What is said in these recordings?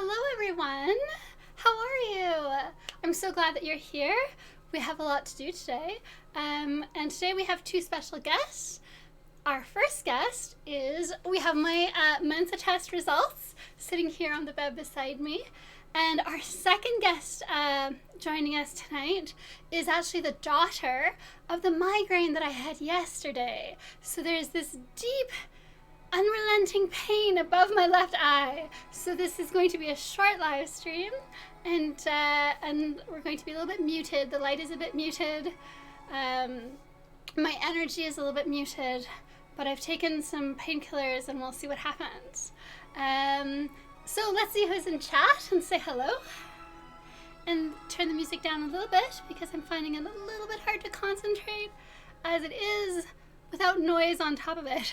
Hello everyone! How are you? I'm so glad that you're here. We have a lot to do today. And today we have two special guests. Our first guest is, we have my MENSA-test results sitting here on the bed beside me. And our second guest joining us tonight is actually the daughter of the migraine that I had yesterday. So there's this deep, unrelenting pain above my left eye. So this is going to be a short live stream, and we're going to be a little bit muted. The light is a bit muted. My energy is a little bit muted, but I've taken some painkillers and we'll see what happens. So let's see who's in chat and say hello. And turn the music down a little bit because I'm finding it a little bit hard to concentrate as it is without noise on top of it.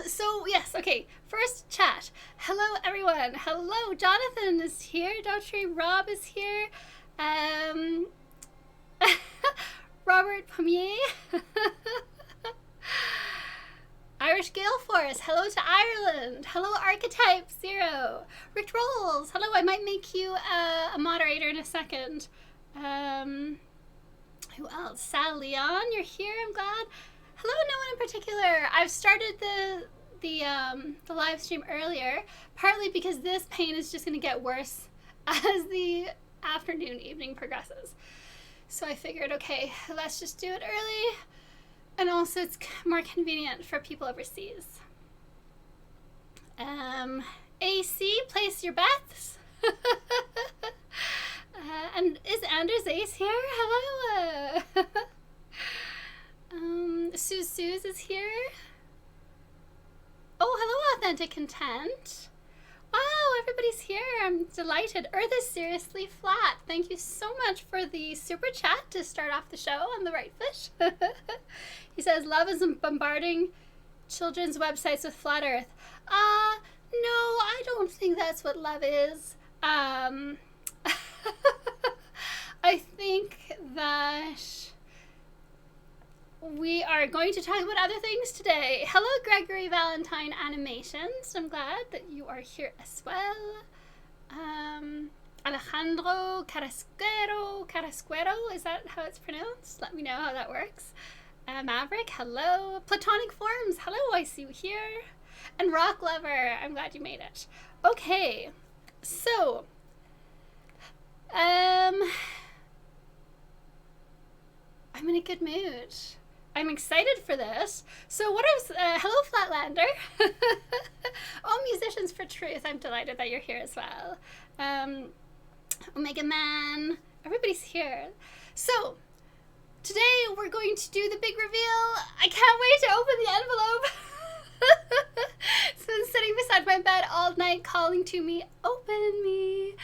So yes, okay, first chat. Hello everyone. Hello, Jonathan is here. Dr. Rob is here. Robert Pommier. Irish Gale Force. Hello to Ireland. Hello, Archetype Zero. Rick Rolls. Hello, I might make you a moderator in a second. Who else? Sal Leon, you're here. I'm glad. Hello, no one in particular. I've started the live stream earlier, partly because this pain is just going to get worse as the evening progresses. So I figured, okay, let's just do it early, and also it's more convenient for people overseas. AC, place your bets. And is Anders Ace here? Hello. Suze is here. Oh, hello, Authentic Content. Wow, everybody's here. I'm delighted. Earth is seriously flat. Thank you so much for the super chat to start off the show on the right foot. He says, love is bombarding children's websites with flat earth. No, I don't think that's what love is. I think that we are going to talk about other things today. Hello, Gregory Valentine Animations. I'm glad that you are here as well. Alejandro Carrasquero, is that how it's pronounced? Let me know how that works. Maverick, hello. Platonic Forms, hello, I see you here. And Rock Lover, I'm glad you made it. Okay, so, I'm in a good mood. I'm excited for this. So what is, hello Flatlander. Oh, Musicians for Truth, I'm delighted that you're here as well. Omega Man, everybody's here. So, today we're going to do the big reveal. I can't wait to open the envelope. It's been sitting beside my bed all night calling to me, open me.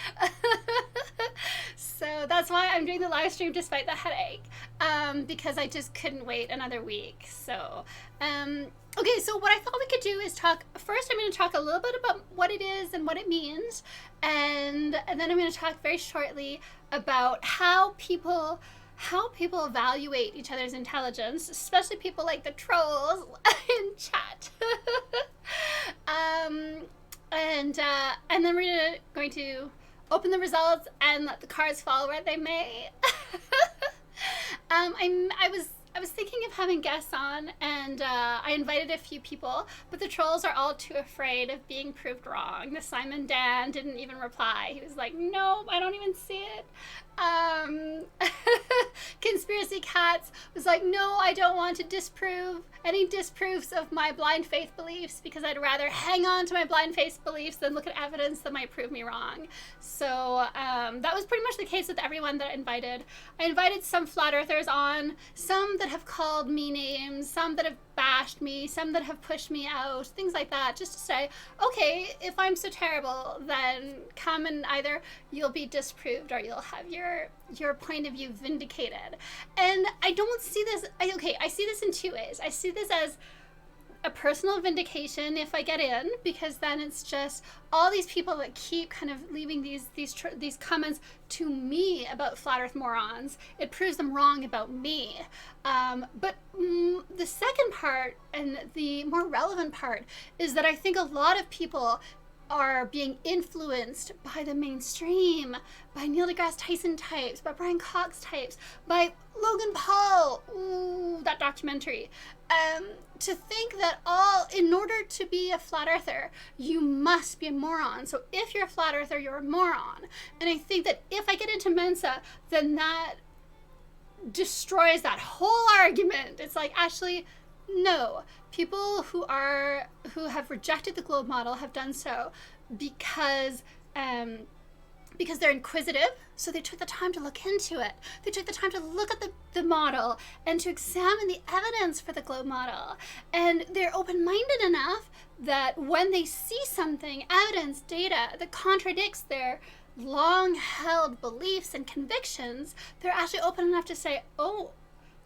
So that's why I'm doing the live stream despite the headache, because I just couldn't wait another week. So, okay, so what I thought we could do is talk, first I'm going to talk a little bit about what it is and what it means, and then I'm going to talk very shortly about how people evaluate each other's intelligence, especially people like the trolls in chat. And then we're going to open the results and let the cards fall where they may. I was thinking of having guests on, and I invited a few people, but the trolls are all too afraid of being proved wrong. The Simon Dan didn't even reply. He was like, nope, I don't even see it. Conspiracy Cats was like, no, I don't want to disprove any disproofs of my blind faith beliefs because I'd rather hang on to my blind faith beliefs than look at evidence that might prove me wrong. So that was pretty much the case with everyone that I invited. I invited some flat earthers on, some that have called me names, some that have bashed me, some that have pushed me out, things like that, just to say, okay, if I'm so terrible, then come and either you'll be disproved or you'll have your point of view vindicated. And I don't see this, I see this in two ways. I see this as a personal vindication if I get in, because then it's just all these people that keep kind of leaving these comments to me about flat earth morons. It proves them wrong about me. But the second part, and the more relevant part, is that I think a lot of people are being influenced by the mainstream, by Neil deGrasse Tyson types, by Brian Cox types, by Logan Paul, ooh, that documentary, to think that in order to be a flat earther, you must be a moron. So if you're a flat earther, you're a moron. And I think that if I get into Mensa, then that destroys that whole argument. It's like, actually, no. People who have rejected the globe model have done so because they're inquisitive, so they took the time to look into it. They took the time to look at the model and to examine the evidence for the globe model. And they're open-minded enough that when they see something, evidence, data, that contradicts their long-held beliefs and convictions, they're actually open enough to say, oh,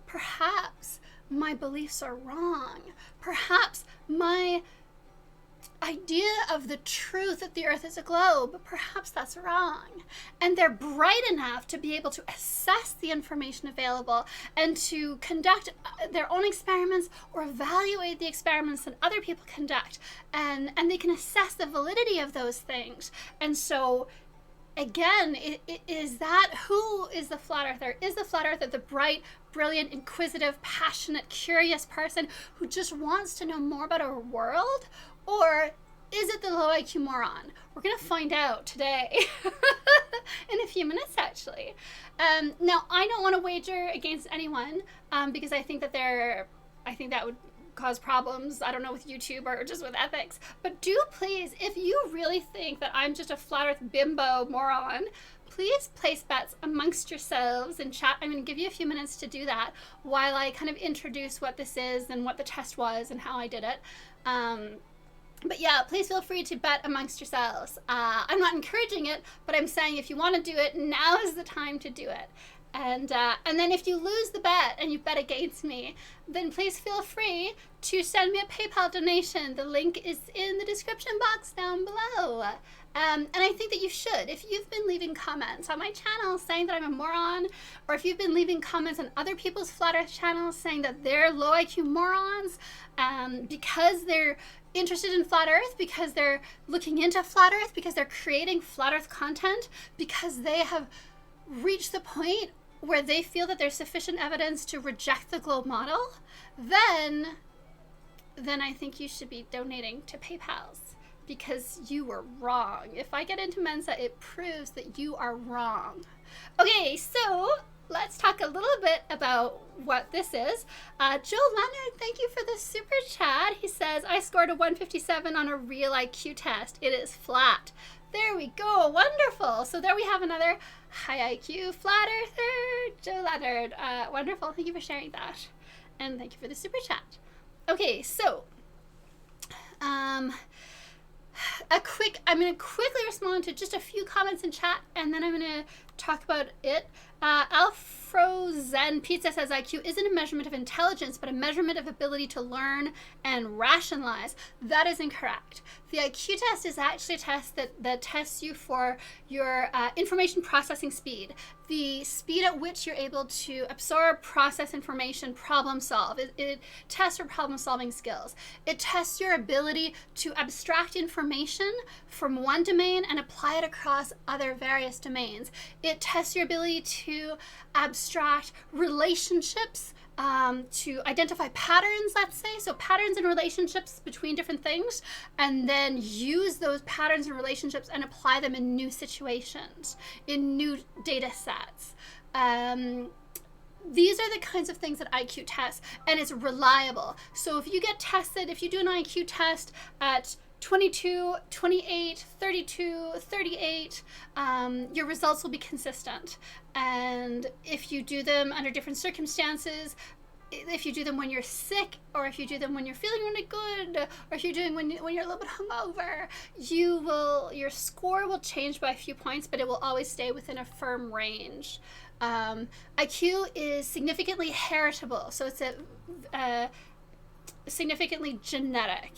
perhaps my beliefs are wrong. Perhaps my idea of the truth that the earth is a globe, perhaps that's wrong. And they're bright enough to be able to assess the information available and to conduct their own experiments or evaluate the experiments that other people conduct. And they can assess the validity of those things. And so again, is that who is the flat earther? Is the flat earther the bright, brilliant, inquisitive, passionate, curious person who just wants to know more about our world? Or is it the low IQ moron? We're going to find out today in a few minutes, actually. Now, I don't want to wager against anyone because I think that would cause problems, I don't know, with YouTube or just with ethics. But do please, if you really think that I'm just a flat earth bimbo moron, please place bets amongst yourselves in chat. I'm going to give you a few minutes to do that while I kind of introduce what this is and what the test was and how I did it. But yeah, please feel free to bet amongst yourselves. I'm not encouraging it, but I'm saying if you want to do it, now is the time to do it. And then if you lose the bet and you bet against me, then please feel free to send me a PayPal donation. The link is in the description box down below. And I think that you should. If you've been leaving comments on my channel saying that I'm a moron, or if you've been leaving comments on other people's flat earth channels saying that they're low IQ morons because they're interested in flat earth, because they're looking into flat earth, because they're creating flat earth content, because they have reached the point where they feel that there's sufficient evidence to reject the globe model, then I think you should be donating to PayPal's, because you were wrong. If I get into Mensa, it proves that you are wrong. Okay, so let's talk a little bit about what this is. Joe Leonard, thank you for the super chat. He says, I scored a 157 on a real IQ test. It is flat. There we go. Wonderful. So there we have another high IQ flat earther, Joe Leonard. Wonderful. Thank you for sharing that. And thank you for the super chat. Okay, so I'm going to quickly respond to just a few comments in chat, and then I'm going to talk about it. Alfrozen Pizza says IQ isn't a measurement of intelligence, but a measurement of ability to learn and rationalize. That is incorrect. The IQ test is actually a test that tests you for your information processing speed, the speed at which you're able to absorb, process information, problem solve. It tests your problem solving skills. It tests your ability to abstract information from one domain and apply it across other various domains. It tests your ability to abstract relationships, to identify patterns, let's say, so patterns and relationships between different things, and then use those patterns and relationships and apply them in new situations, in new data sets. These are the kinds of things that IQ tests, and it's reliable. So if you get tested, if you do an IQ test at 22, 28, 32, 38, your results will be consistent. And if you do them under different circumstances, if you do them when you're sick, or if you do them when you're feeling really good, or if you're doing when you're a little bit hungover, your score will change by a few points, but it will always stay within a firm range. IQ is significantly heritable, so it's significantly genetic.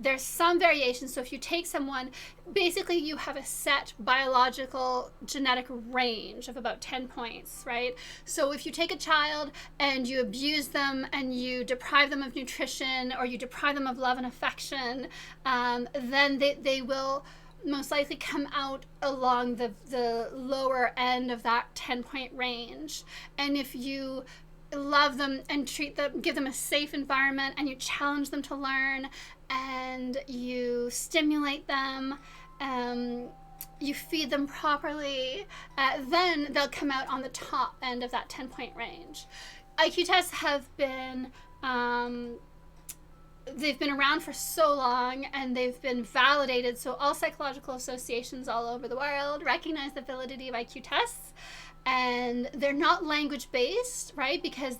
There's some variation. So if you take someone, basically you have a set biological genetic range of about 10 points, right? So if you take a child and you abuse them and you deprive them of nutrition or you deprive them of love and affection, then they will most likely come out along the lower end of that 10-point range. And if you love them and treat them, give them a safe environment, and you challenge them to learn, and you stimulate them, you feed them properly, then they'll come out on the top end of that 10-point range. IQ tests have been they've been around for so long, and they've been validated, so all psychological associations all over the world recognize the validity of IQ tests. And they're not language based, right? Because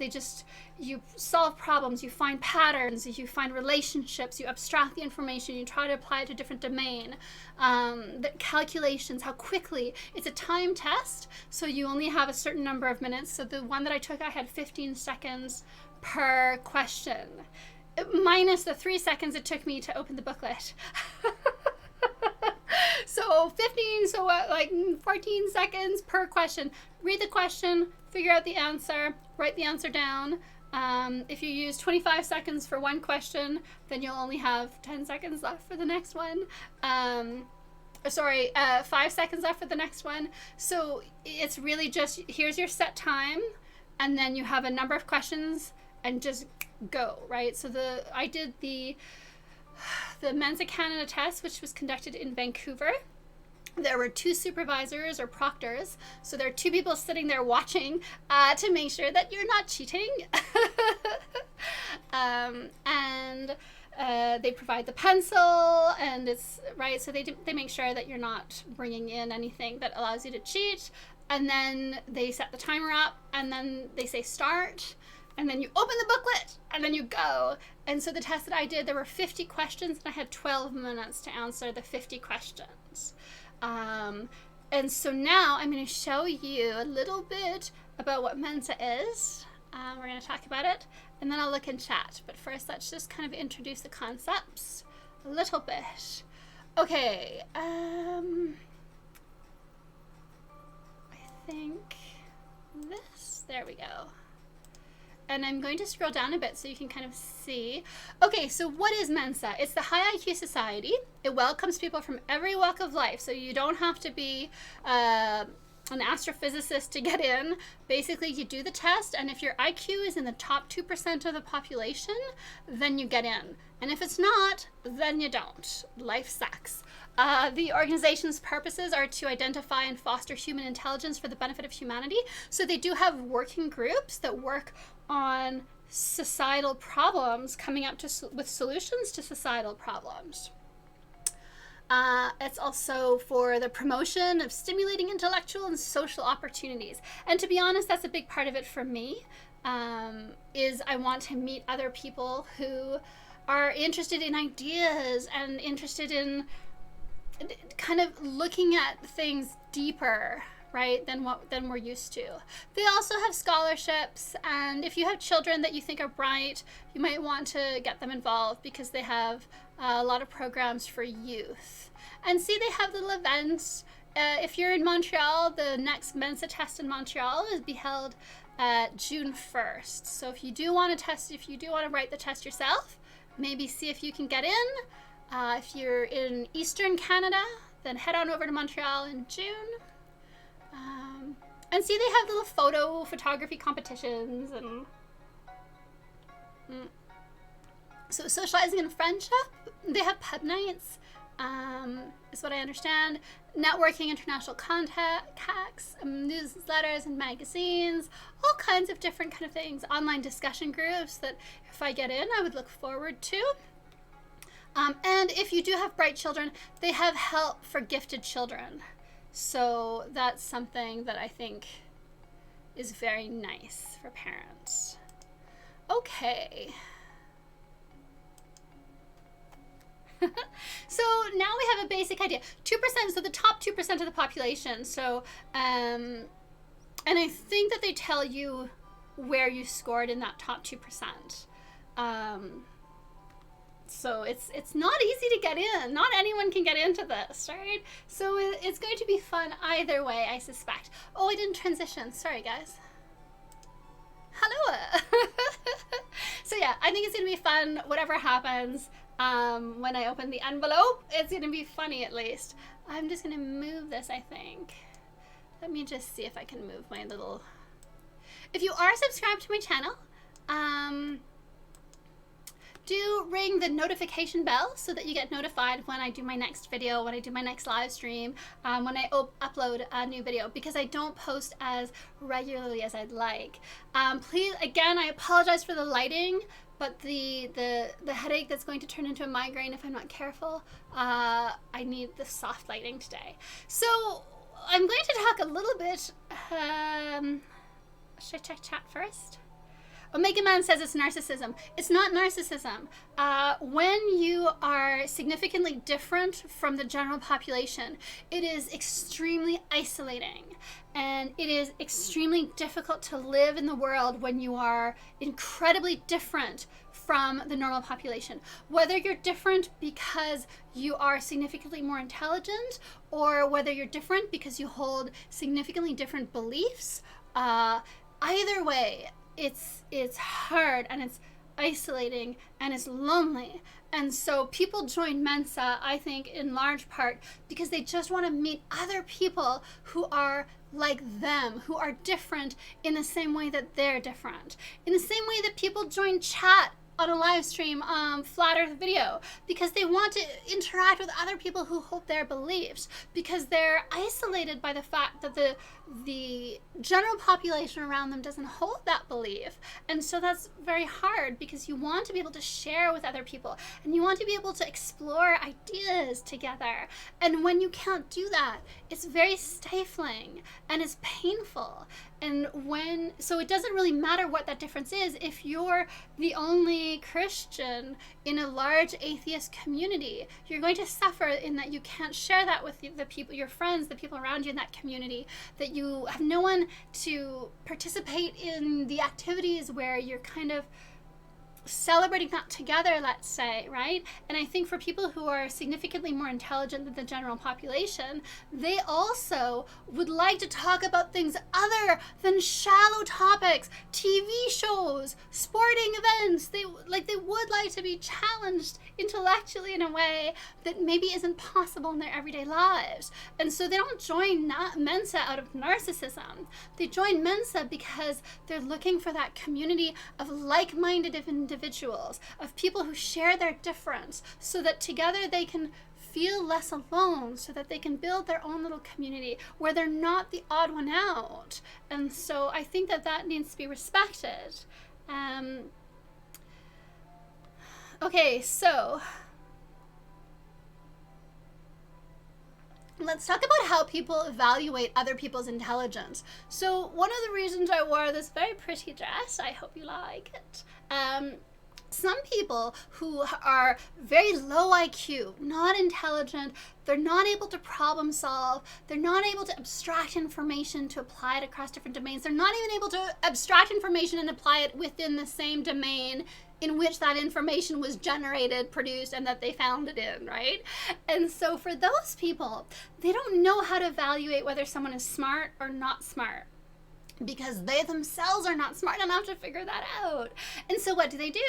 you solve problems, you find patterns, you find relationships, you abstract the information, you try to apply it to a different domain. The calculations, how quickly. It's a time test, so you only have a certain number of minutes. So the one that I took, I had 15 seconds per question, minus the 3 seconds it took me to open the booklet. So 15, so what, like 14 seconds per question. Read the question, figure out the answer, write the answer down. If you use 25 seconds for one question, then you'll only have 10 seconds left for the next one. 5 seconds left for the next one. So it's really just, here's your set time, and then you have a number of questions and just go, right? So I did the Mensa Canada test, which was conducted in Vancouver. There were 2 supervisors or proctors, so there are 2 people sitting there watching to make sure that you're not cheating. And they provide the pencil, and it's right, so they make sure that you're not bringing in anything that allows you to cheat. And then they set the timer up, and then they say start. And then you open the booklet, and then you go. And so the test that I did, there were 50 questions, and I had 12 minutes to answer the 50 questions. And so now I'm going to show you a little bit about what Mensa is. We're going to talk about it, and then I'll look in chat. But first, let's just kind of introduce the concepts a little bit. Okay. I think this. There we go. And I'm going to scroll down a bit so you can kind of see. Okay, so what is Mensa? It's the High IQ Society. It welcomes people from every walk of life, so you don't have to be an astrophysicist to get in. Basically, you do the test, and if your IQ is in the top 2% of the population, then you get in. And if it's not, then you don't. Life sucks. The organization's purposes are to identify and foster human intelligence for the benefit of humanity. So they do have working groups that work on societal problems, coming up with solutions to societal problems. It's also for the promotion of stimulating intellectual and social opportunities. And to be honest, that's a big part of it for me, is I want to meet other people who are interested in ideas and interested in kind of looking at things deeper, right, than we're used to. They also have scholarships, and if you have children that you think are bright, you might want to get them involved because they have a lot of programs for youth. And see, they have little events. If you're in Montreal, the next MENSA-test in Montreal is be held June 1st. So if you do want to test, if you do want to write the test yourself, maybe see if you can get in. If you're in Eastern Canada, then head on over to Montreal in June. And see, they have little photography competitions, and so socializing and friendship. They have pub nights, is what I understand. Networking, international contacts, newsletters and magazines, all kinds of different kind of things. Online discussion groups that if I get in, I would look forward to. And if you do have bright children, they have help for gifted children. So that's something that I think is very nice for parents. Okay. So now we have a basic idea. 2%, so the top 2% of the population. So, and I think that they tell you where you scored in that top 2%. So it's not easy to get in. Not anyone can get into this, right? So it's going to be fun either way, I suspect. Oh, I didn't transition. Sorry, guys. Hello. So yeah, I think it's going to be fun, whatever happens. When I open the envelope, it's going to be funny at least. I'm just going to move this, I think. Let me just see if I can move my little... If you are subscribed to my channel, do ring the notification bell so that you get notified when I do my next video, when I do my next live stream, when I upload a new video, because I don't post as regularly as I'd like. Please, again, I apologize for the lighting, but the headache that's going to turn into a migraine if I'm not careful, I need the soft lighting today. So I'm going to talk a little bit, should I check chat first? Omega Man says it's narcissism. It's not narcissism. When you are significantly different from the general population, it is extremely isolating. And it is extremely difficult to live in the world when you are incredibly different from the normal population. Whether you're different because you are significantly more intelligent, or whether you're different because you hold significantly different beliefs, either way, it's hard and it's isolating and it's lonely. And so people join Mensa, I think, in large part because they just want to meet other people who are like them, who are different in the same way that they're different. In the same way that people join chat on a live stream, Flat Earth video, because they want to interact with other people who hold their beliefs, because they're isolated by the fact that the general population around them doesn't hold that belief. And so that's very hard, because you want to be able to share with other people and you want to be able to explore ideas together. And when you can't do that, it's very stifling and it's painful. And so it doesn't really matter what that difference is if you're the only Christian in a large atheist community. You're going to suffer in that you can't share that with the people, your friends, the people around you in that community, that you have no one to participate in the activities where you're kind of celebrating that together, let's say, right? And I think for people who are significantly more intelligent than the general population, they also would like to talk about things other than shallow topics, TV shows, sporting events. They would like to be challenged intellectually in a way that maybe isn't possible in their everyday lives. And so they don't join Mensa out of narcissism. They join Mensa because they're looking for that community of like-minded individuals, of people who share their difference, so that together they can feel less alone, so that they can build their own little community where they're not the odd one out. And so I think that needs to be respected. Okay, so let's talk about how people evaluate other people's intelligence. So one of the reasons I wore this very pretty dress, I hope you like it, some people who are very low IQ, not intelligent, they're not able to problem solve, they're not able to abstract information to apply it across different domains, they're not even able to abstract information and apply it within the same domain in which that information was generated, produced, and that they found it in, right? And so for those people, they don't know how to evaluate whether someone is smart or not smart, because they themselves are not smart enough to figure that out. And so what do?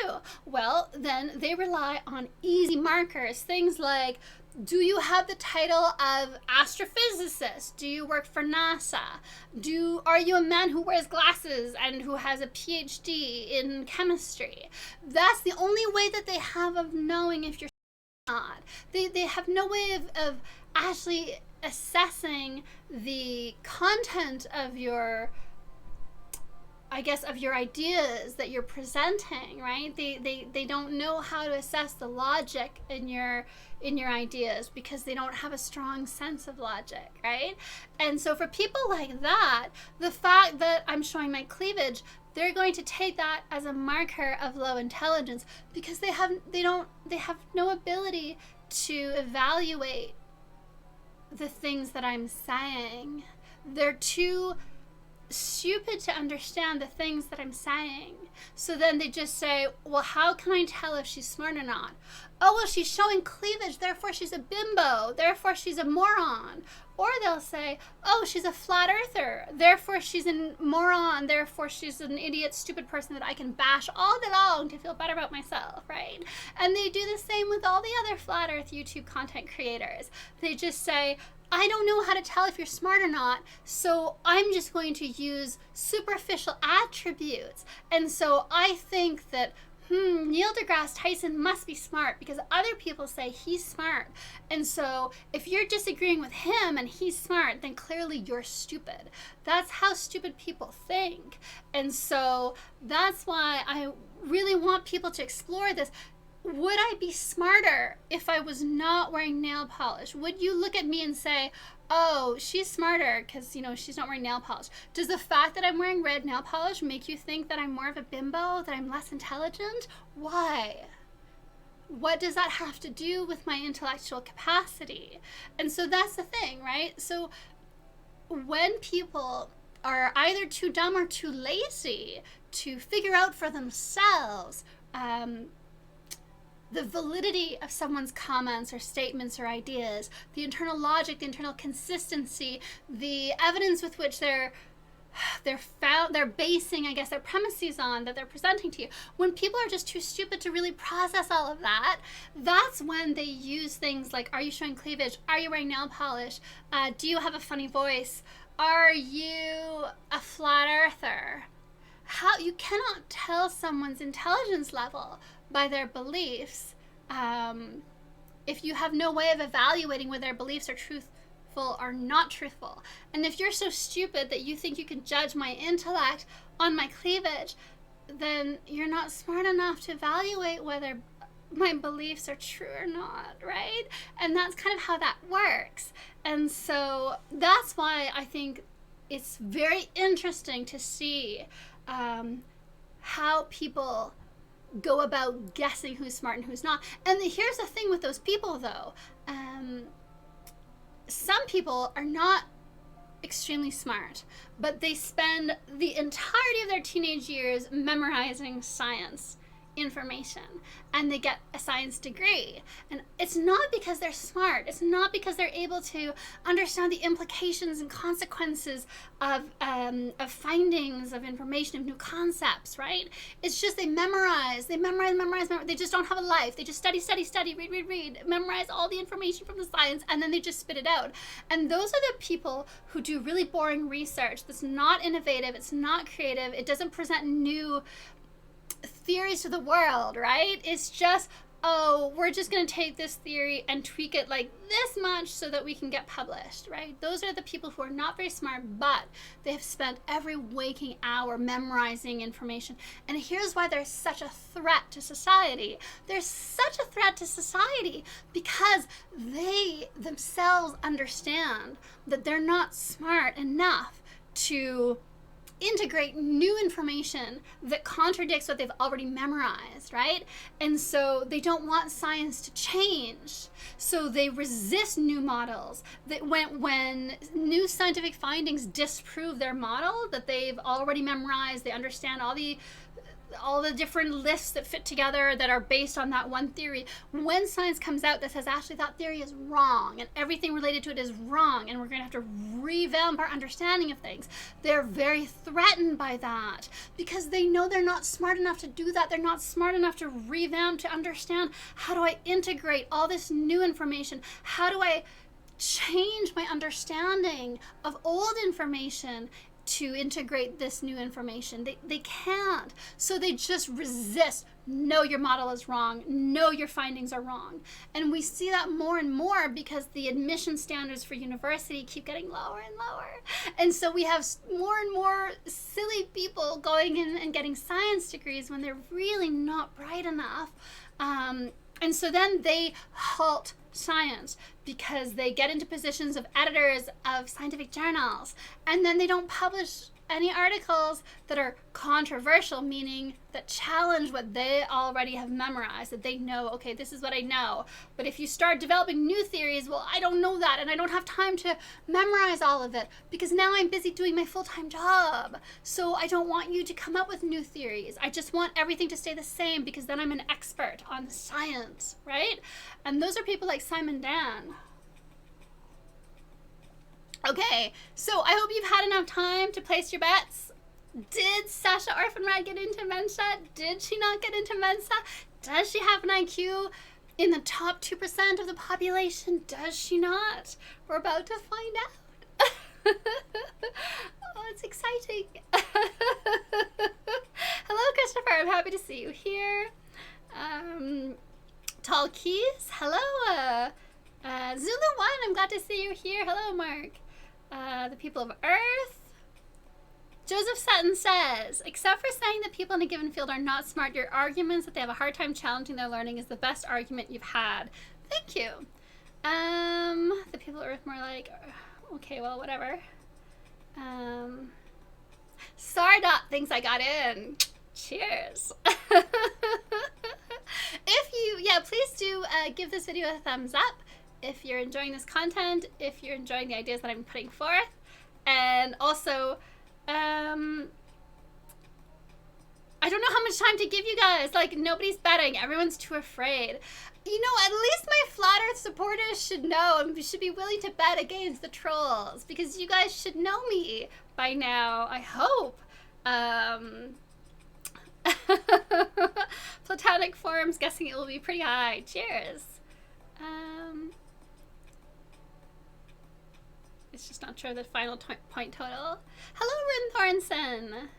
Well, then they rely on easy markers, things like, do you have the title of astrophysicist? Do you work for NASA? Are you a man who wears glasses and who has a PhD in chemistry? That's the only way that they have of knowing if you're not. They have no way of actually assessing the content of your, I guess, of your ideas that you're presenting, right? They don't know how to assess the logic in your ideas, because they don't have a strong sense of logic, right? And so for people like that, the fact that I'm showing my cleavage, they're going to take that as a marker of low intelligence, because they have no ability to evaluate the things that I'm saying. They're too stupid to understand the things that I'm saying. So then they just say, well, how can I tell if she's smart or not? Oh, well, she's showing cleavage, therefore she's a bimbo, therefore she's a moron. Or they'll say, oh, she's a flat earther, therefore she's a moron, therefore she's an idiot, stupid person that I can bash all day long to feel better about myself, right? And they do the same with all the other flat earth YouTube content creators. They just say, I don't know how to tell if you're smart or not, so I'm just going to use superficial attributes. And so I think that Neil deGrasse Tyson must be smart because other people say he's smart. And so if you're disagreeing with him and he's smart, then clearly you're stupid. That's how stupid people think. And so that's why I really want people to explore this. Would I be smarter if I was not wearing nail polish? Would you look at me and say, oh, she's smarter because, she's not wearing nail polish? Does the fact that I'm wearing red nail polish make you think that I'm more of a bimbo, that I'm less intelligent? Why? What does that have to do with my intellectual capacity? And so that's the thing, right? So when people are either too dumb or too lazy to figure out for themselves the validity of someone's comments or statements or ideas, the internal logic, the internal consistency, the evidence with which they're basing, I guess, their premises on that they're presenting to you. When people are just too stupid to really process all of that, that's when they use things like, are you showing cleavage? Are you wearing nail polish? Do you have a funny voice? Are you a flat earther? You cannot tell someone's intelligence level by their beliefs if you have no way of evaluating whether their beliefs are truthful or not truthful. And if you're so stupid that you think you can judge my intellect on my cleavage, then you're not smart enough to evaluate whether my beliefs are true or not, right? And that's kind of how that works. And so that's why I think it's very interesting to see how people go about guessing who's smart and who's not. And here's the thing with those people, though. Some people are not extremely smart, but they spend the entirety of their teenage years memorizing science information, and they get a science degree. And it's not because they're smart. It's not because they're able to understand the implications and consequences of findings, of information, of new concepts, right? It's just they memorize. They just don't have a life. They just study, read, memorize all the information from the science, and then they just spit it out. And those are the people who do really boring research that's not innovative, it's not creative, it doesn't present new theories to the world, right? It's just, oh, we're just going to take this theory and tweak it like this much so that we can get published, right? Those are the people who are not very smart, but they have spent every waking hour memorizing information. And here's why there's such a threat to society. There's such a threat to society because they themselves understand that they're not smart enough to integrate new information that contradicts what they've already memorized, right? And so they don't want science to change. So they resist new models. That when new scientific findings disprove their model that they've already memorized, they understand all the different lists that fit together that are based on that one theory. When science comes out that says, actually, that theory is wrong and everything related to it is wrong and we're going to have to revamp our understanding of things, they're very threatened by that because they know they're not smart enough to do that. They're not smart enough to revamp, to understand, how do I integrate all this new information? How do I change my understanding of old information to integrate this new information? They can't. So they just resist. No, your model is wrong. No, your findings are wrong. And we see that more and more because the admission standards for university keep getting lower and lower. And so we have more and more silly people going in and getting science degrees when they're really not bright enough. And so then they halt science because they get into positions of editors of scientific journals, and then they don't publish any articles that are controversial, meaning that challenge what they already have memorized, that they know, okay, this is what I know. But if you start developing new theories, well, I don't know that, and I don't have time to memorize all of it because now I'm busy doing my full-time job. So I don't want you to come up with new theories. I just want everything to stay the same because then I'm an expert on science, right? And those are people like Simon Dan. Okay, so I hope you've had enough time to place your bets. Did Sasha Orphanrad get into Mensa? Did she not get into Mensa? Does she have an IQ in the top 2% of the population? Does she not? We're about to find out. Oh, it's exciting. Hello, Christopher. I'm happy to see you here. Tall Keys. Hello. Zulu One. I'm glad to see you here. Hello, Mark. The people of Earth. Joseph Sutton says, except for saying that people in a given field are not smart, your arguments that they have a hard time challenging their learning is the best argument you've had. Thank you. The people of Earth more like, okay, well, whatever. Sardot thinks I got in. Cheers. If you, please do give this video a thumbs up if you're enjoying this content, if you're enjoying the ideas that I'm putting forth. And also, I don't know how much time to give you guys. Like, nobody's betting. Everyone's too afraid. You know, at least my Flat Earth supporters should know and should be willing to bet against the trolls, because you guys should know me by now, I hope. Platonic forms, guessing it will be pretty high. Cheers. It's just not sure the final point total. Hello, Rin Thornson.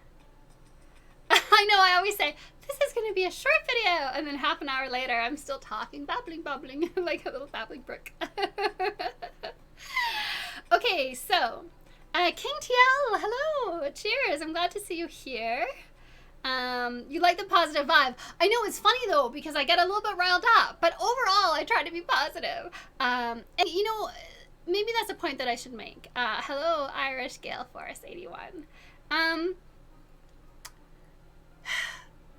I know, I always say, this is going to be a short video, and then half an hour later, I'm still talking, babbling, like a little babbling brook. Okay, so, King TL, hello, cheers, I'm glad to see you here. You like the positive vibe. I know, it's funny though, because I get a little bit riled up, but overall, I try to be positive. And you know, maybe that's a point that I should make. Hello, Irish Gale Force 81.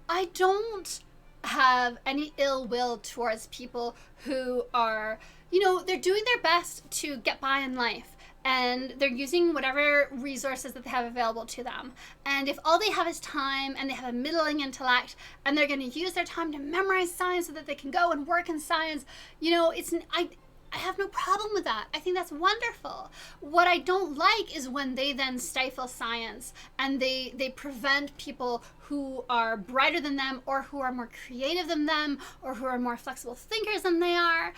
I don't have any ill will towards people who are, you know, they're doing their best to get by in life, and they're using whatever resources that they have available to them. And if all they have is time, and they have a middling intellect, and they're going to use their time to memorize science so that they can go and work in science, you know, I have no problem with that. I think that's wonderful. What I don't like is when they then stifle science and they prevent people who are brighter than them, or who are more creative than them, or who are more flexible thinkers than they are.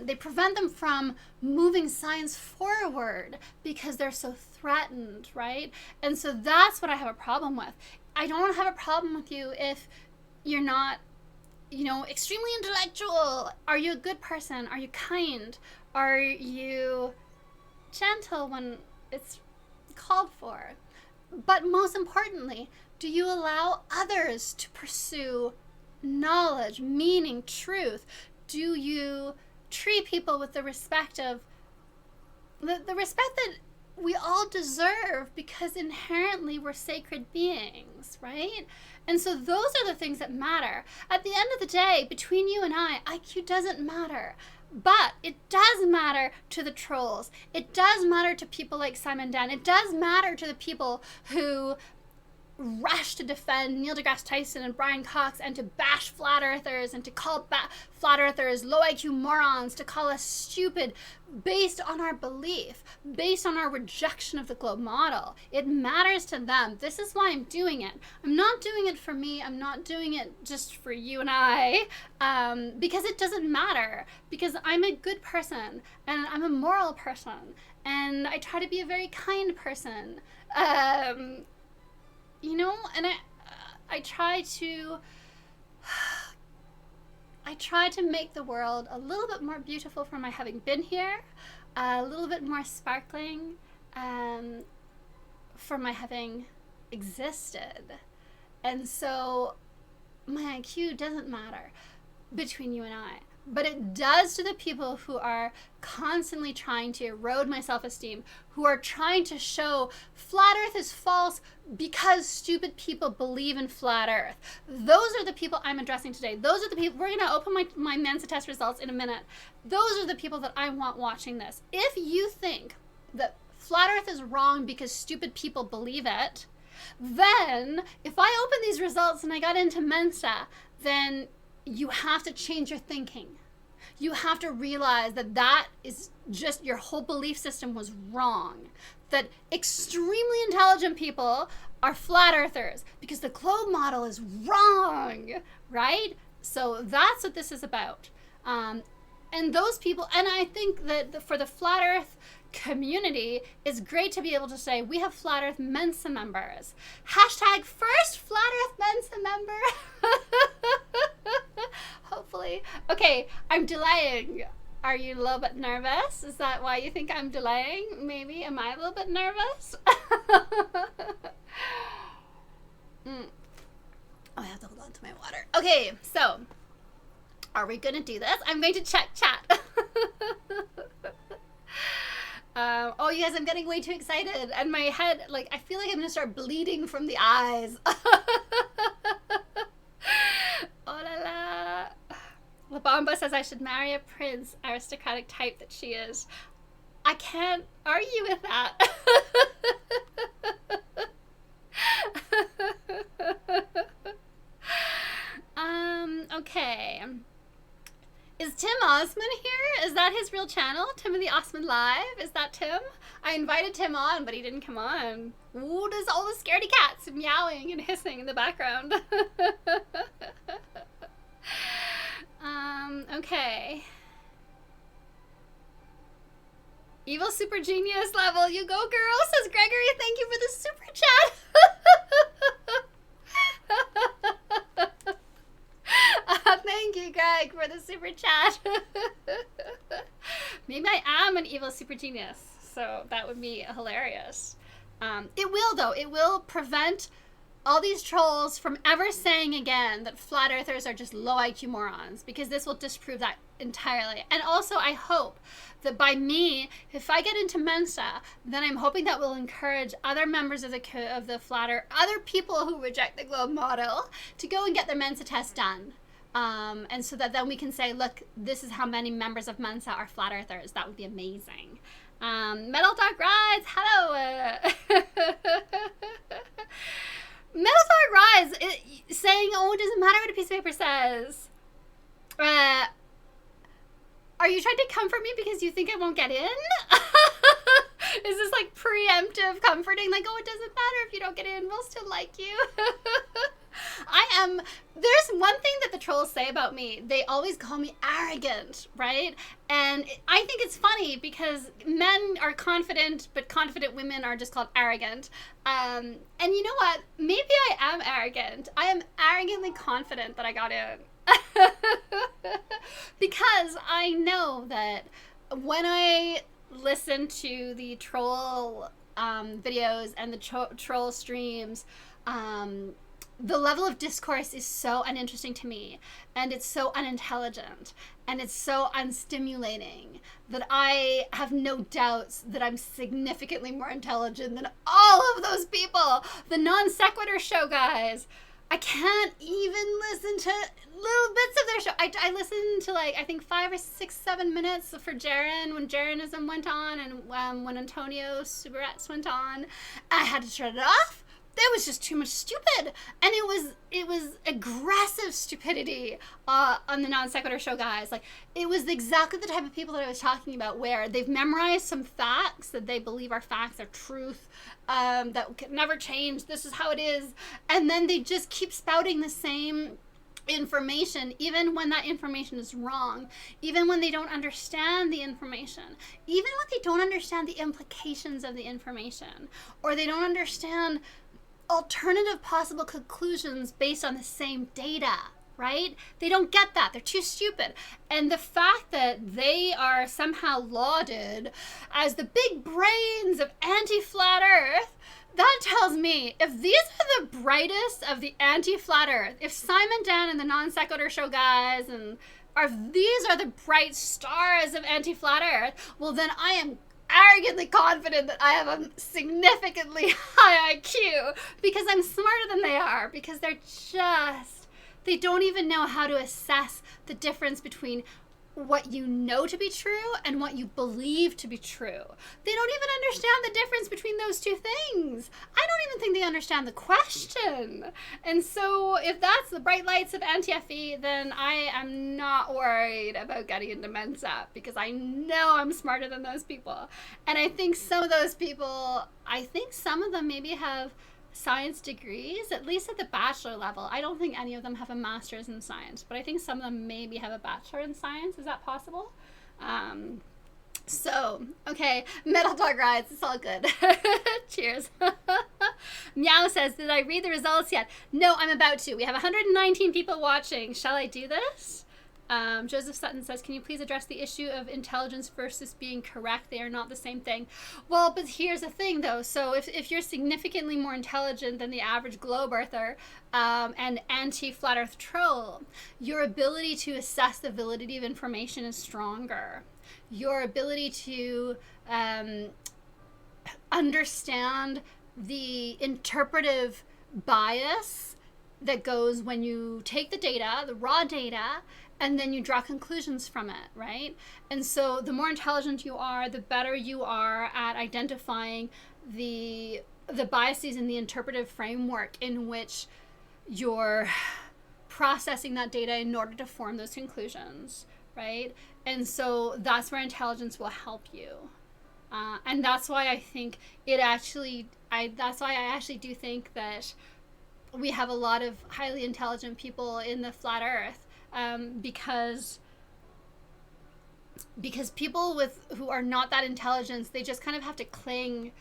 They prevent them from moving science forward because they're so threatened, right? And so that's what I have a problem with. I don't have a problem with you if you're not, you know, extremely intellectual. Are you a good person? Are you kind? Are you gentle when it's called for? But most importantly, do you allow others to pursue knowledge, meaning, truth? Do you treat people with the respect of the respect that we all deserve, because inherently we're sacred beings, right? And so those are the things that matter. At the end of the day, between you and I, IQ doesn't matter. But it does matter to the trolls. It does matter to people like Simon Dan. It does matter to the people who rush to defend Neil deGrasse Tyson and Brian Cox, and to bash flat earthers, and to call flat earthers low IQ morons, to call us stupid based on our belief, based on our rejection of the globe model. It matters to them. This is why I'm doing it. I'm not doing it for me. I'm not doing it just for you and I, because it doesn't matter, because I'm a good person, and I'm a moral person, and I try to be a very kind person. You know, and I try to make the world a little bit more beautiful for my having been here, a little bit more sparkling, for my having existed. And so my IQ doesn't matter between you and I. but it does to the people who are constantly trying to erode my self-esteem, who are trying to show flat earth is false because stupid people believe in flat earth. Those are the people I'm addressing today. Those are the people, we're going to open my Mensa test results in a minute. Those are the people that I want watching this. If you think that flat earth is wrong because stupid people believe it, then if I open these results and I got into Mensa, then you have to change your thinking. You have to realize that that is just, your whole belief system was wrong. That extremely intelligent people are flat earthers because the globe model is wrong, right? So that's what this is about. And those people, and I think that for the flat earth community, it's great to be able to say, we have Flat Earth Mensa members. Hashtag first Flat Earth Mensa member. Hopefully. Okay, I'm delaying. Are you a little bit nervous? Is that why you think I'm delaying? Maybe. Am I a little bit nervous? Oh, I have to hold on to my water. Okay, so are we going to do this? I'm going to check chat. Oh, you guys, I'm getting way too excited. And my head, like, I feel like I'm going to start bleeding from the eyes. Oh la la. La Bamba says I should marry a prince, aristocratic type that she is. I can't argue with that. Okay. Is Tim Osman here? Is that his real channel? Timothy Osman Live? Is that Tim? I invited Tim on, but he didn't come on. Ooh, there's all the scaredy cats meowing and hissing in the background. Okay. Evil super genius level. You go, girl, says Gregory. Thank you for the super chat. Thank you, Greg, for the super chat. Maybe I am an evil super genius, so that would be hilarious. It will, though. It will prevent all these trolls from ever saying again that flat earthers are just low IQ morons, because this will disprove that entirely. And also, I hope that by me, if I get into Mensa, then I'm hoping that will encourage other members of the flat earth, other people who reject the globe model, to go and get their Mensa test done. And so that then we can say, look, this is how many members of Mensa are flat earthers. That would be amazing. Metal Dog Rides, hello. Metal Dog Rides saying, oh, it doesn't matter what a piece of paper says. Are you trying to comfort me because you think I won't get in? Is this like preemptive comforting? Like, oh, it doesn't matter if you don't get in, we'll still like you. There's one thing that the trolls say about me. They always call me arrogant, right? And I think it's funny because men are confident, but confident women are just called arrogant. And you know what? Maybe I am arrogant. I am arrogantly confident that I got in. Because I know that when I listen to the troll videos and the troll streams, the level of discourse is so uninteresting to me, and it's so unintelligent, and it's so unstimulating that I have no doubts that I'm significantly more intelligent than all of those people, the non sequitur show guys. I can't even listen to little bits of their show. I listened to like, I think 5 or 6, 7 minutes for Jaren, when Jarenism went on, and when Antonio Subarets went on. I had to turn it off. There was just too much stupid, and it was aggressive stupidity on the non sequitur show guys. Like, it was exactly the type of people that I was talking about, where they've memorized some facts that they believe are facts, are truth, that can never change. This is how it is, and then they just keep spouting the same information, even when that information is wrong, even when they don't understand the information, even when they don't understand the implications of the information, or they don't understand alternative possible conclusions based on the same data, right? They don't get that. They're too stupid. And the fact that they are somehow lauded as the big brains of anti-flat earth, that tells me, if these are the brightest of the anti-flat earth, if Simon Dan and the non sequitur show guys and these are the bright stars of anti-flat earth, well then I am arrogantly confident that I have a significantly high IQ because I'm smarter than they are, because they don't even know how to assess the difference between what you know to be true and what you believe to be true. They don't even understand the difference between those two things. I don't even think they understand the question. And so if that's the bright lights of anti-FE, then I am not worried about getting into Mensa, because I know I'm smarter than those people. And I think some of those people, some of them maybe have science degrees, at least at the bachelor level. I don't think any of them have a master's in science, but I think some of them maybe have a bachelor in science. Is that possible? So, okay, Metal Dog Rides, it's all good. Cheers. Meow says, did I read the results yet? No, I'm about to. We have 119 people watching. Shall I do this? Joseph Sutton says, can you please address the issue of intelligence versus being correct? They are not the same thing. Well, but here's the thing, though. So if you're significantly more intelligent than the average globe earther and anti-flat earth troll, your ability to assess the validity of information is stronger. Your ability to understand the interpretive bias that goes when you take the data, the raw data, and then you draw conclusions from it, right? And so the more intelligent you are, the better you are at identifying the biases in the interpretive framework in which you're processing that data in order to form those conclusions, right? And so that's where intelligence will help you. And that's why I think that's why I actually do think that we have a lot of highly intelligent people in the flat earth, because people who are not that intelligent, they just kind of have to cling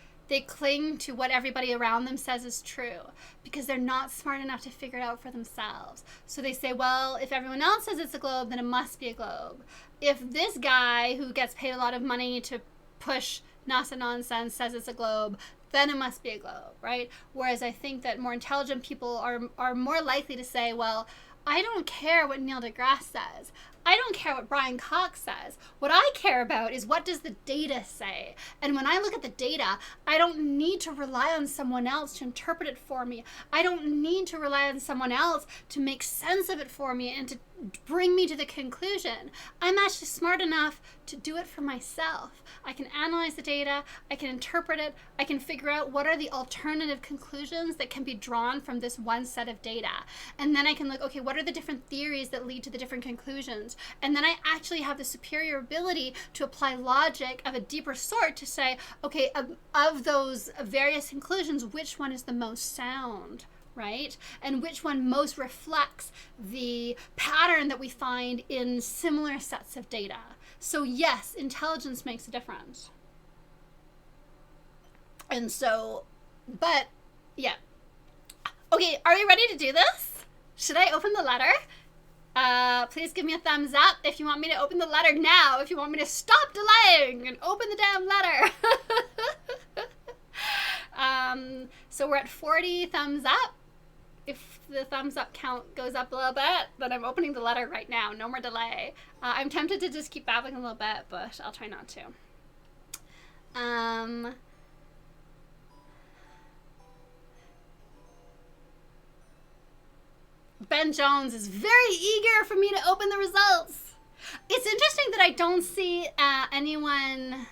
to what everybody around them says is true, because they're not smart enough to figure it out for themselves. So they say, well, if everyone else says it's a globe, then it must be a globe. If this guy who gets paid a lot of money to push NASA nonsense says it's a globe, then it must be a globe, right? Whereas I think that more intelligent people are more likely to say, well, I don't care what Neil deGrasse says. I don't care what Brian Cox says. What I care about is, what does the data say? And when I look at the data, I don't need to rely on someone else to interpret it for me. I don't need to rely on someone else to make sense of it for me and to bring me to the conclusion. I'm actually smart enough to do it for myself. I can analyze the data, I can interpret it, I can figure out what are the alternative conclusions that can be drawn from this one set of data. And then I can look, okay, what are the different theories that lead to the different conclusions? And then I actually have the superior ability to apply logic of a deeper sort to say, okay, of those various conclusions, which one is the most sound? Right? And which one most reflects the pattern that we find in similar sets of data. So yes, intelligence makes a difference. And so, but yeah. Okay, are we ready to do this? Should I open the letter? Please give me a thumbs up if you want me to open the letter now, if you want me to stop delaying and open the damn letter. So we're at 40 thumbs up. If the thumbs up count goes up a little bit, then I'm opening the letter right now. No more delay. I'm tempted to just keep babbling a little bit, but I'll try not to. Ben Jones is very eager for me to open the results. It's interesting that I don't see anyone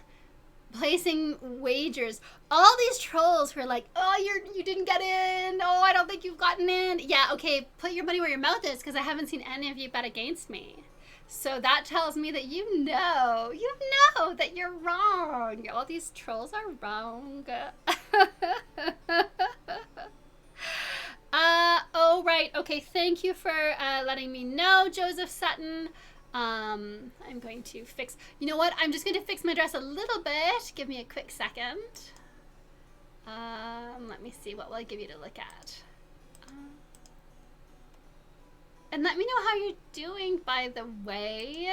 placing wagers. All these trolls who are like, oh, you didn't get in. Oh, I don't think you've gotten in. Yeah, okay, put your money where your mouth is, because I haven't seen any of you bet against me. So that tells me that you know that you're wrong. All these trolls are wrong. Oh, right. Okay, thank you for letting me know, Joseph Sutton. I'm going to fix, you know what? I'm just going to fix my dress a little bit. Give me a quick second. Let me see, what will I give you to look at? And let me know how you're doing, by the way.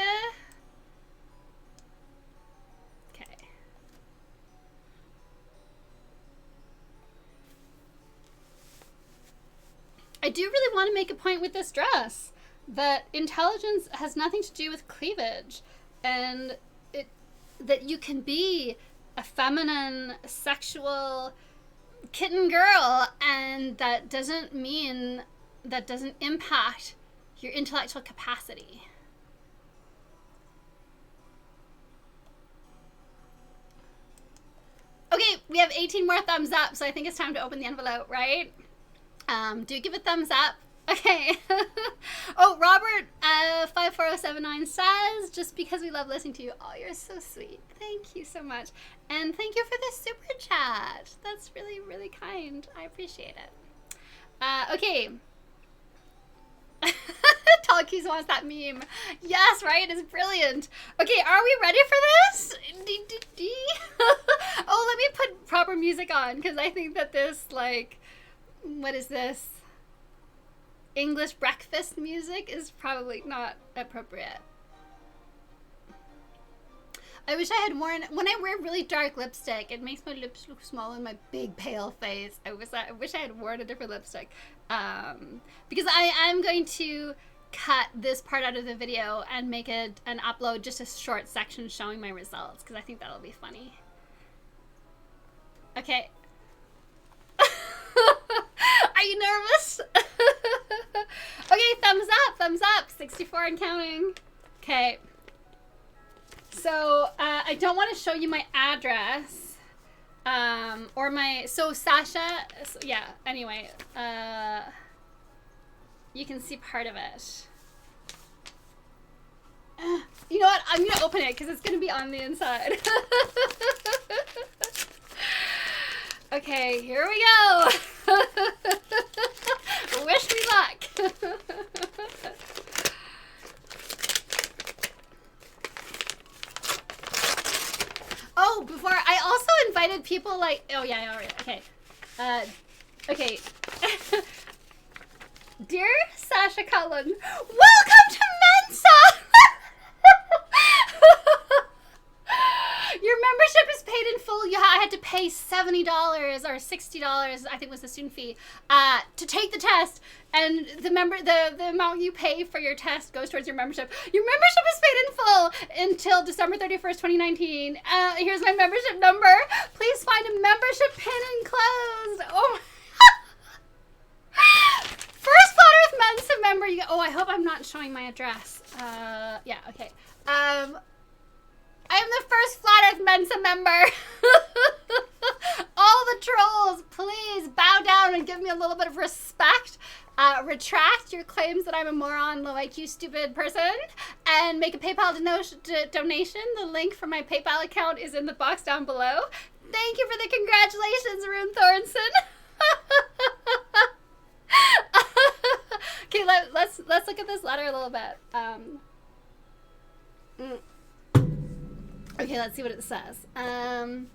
Okay. I do really want to make a point with this dress. that intelligence has nothing to do with cleavage, and that you can be a feminine, sexual kitten girl, and that doesn't impact your intellectual capacity. Okay, we have 18 more thumbs up, so I think it's time to open the envelope, right? Do give a thumbs up. Okay. Oh, Robert 54079 says, just because we love listening to you. Oh, you're so sweet. Thank you so much. And thank you for the super chat. That's really, really kind. I appreciate it. Okay. Talkies wants that meme. Yes, right? It's brilliant. Okay, are we ready for this? Oh, let me put proper music on, because I think that this, like, what is this? English breakfast music is probably not appropriate. I wish I had worn, when I wear really dark lipstick, it makes my lips look small in my big pale face. I wish I had worn a different lipstick. Because I'm going to cut this part out of the video and make it and upload just a short section showing my results, because I think that'll be funny. Okay. Are you nervous? Okay, thumbs up, 64 and counting. Okay. So, I don't want to show you my address, or so Sasha, yeah, anyway, you can see part of it. You know what, I'm going to open it because it's going to be on the inside. Okay, here we go. Wish me luck. Oh, before, I also invited people like, oh yeah, all right, okay. Okay. Dear Sasha Cullen, welcome to Mensa! Your membership is paid in full. I had to pay $70 or $60, I think was the student fee, to take the test. And the amount you pay for your test goes towards your membership. Your membership is paid in full until December 31st, 2019. Here's my membership number. Please find a membership pin enclosed. Oh my. First Flat Earth Mensa member. I hope I'm not showing my address. Yeah, okay. I am the first Flat Earth Mensa member. All the trolls, please bow down and give me a little bit of respect. Retract your claims that I'm a moron, low IQ, stupid person, and make a PayPal donation. The link for my PayPal account is in the box down below. Thank you for the congratulations, Rune Thornson. Okay, let's look at this letter a little bit. Okay, let's see what it says. And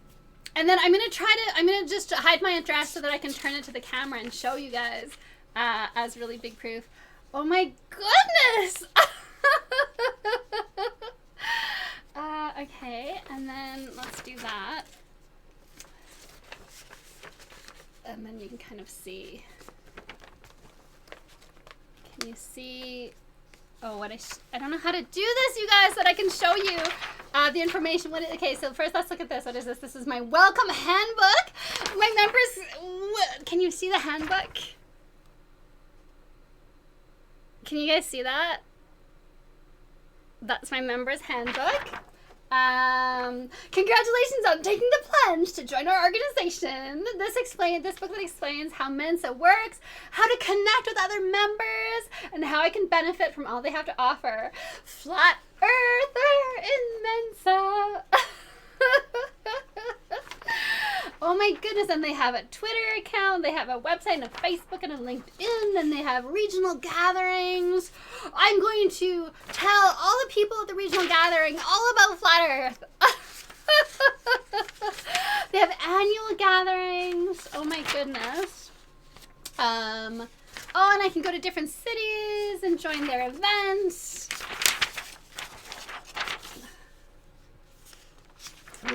then I'm gonna just hide my address so that I can turn it to the camera and show you guys as really big proof. Oh my goodness! Okay, and then let's do that. And then you can kind of see. Can you see? Oh, I don't know how to do this, you guys, so that I can show you the information. Okay, so first let's look at this. What is this? This is my welcome handbook. My members, can you see the handbook? Can you guys see that? That's my members handbook. Congratulations on taking the plunge to join our organization. This booklet explains how Mensa works, how to connect with other members, and how I can benefit from all they have to offer. Flat Earther in Mensa. Oh my goodness, and they have a Twitter account, they have a website and a Facebook and a LinkedIn, and they have regional gatherings. I'm going to tell all the people at the regional gathering all about Flat Earth. They have annual gatherings. Oh my goodness. Oh, and I can go to different cities and join their events.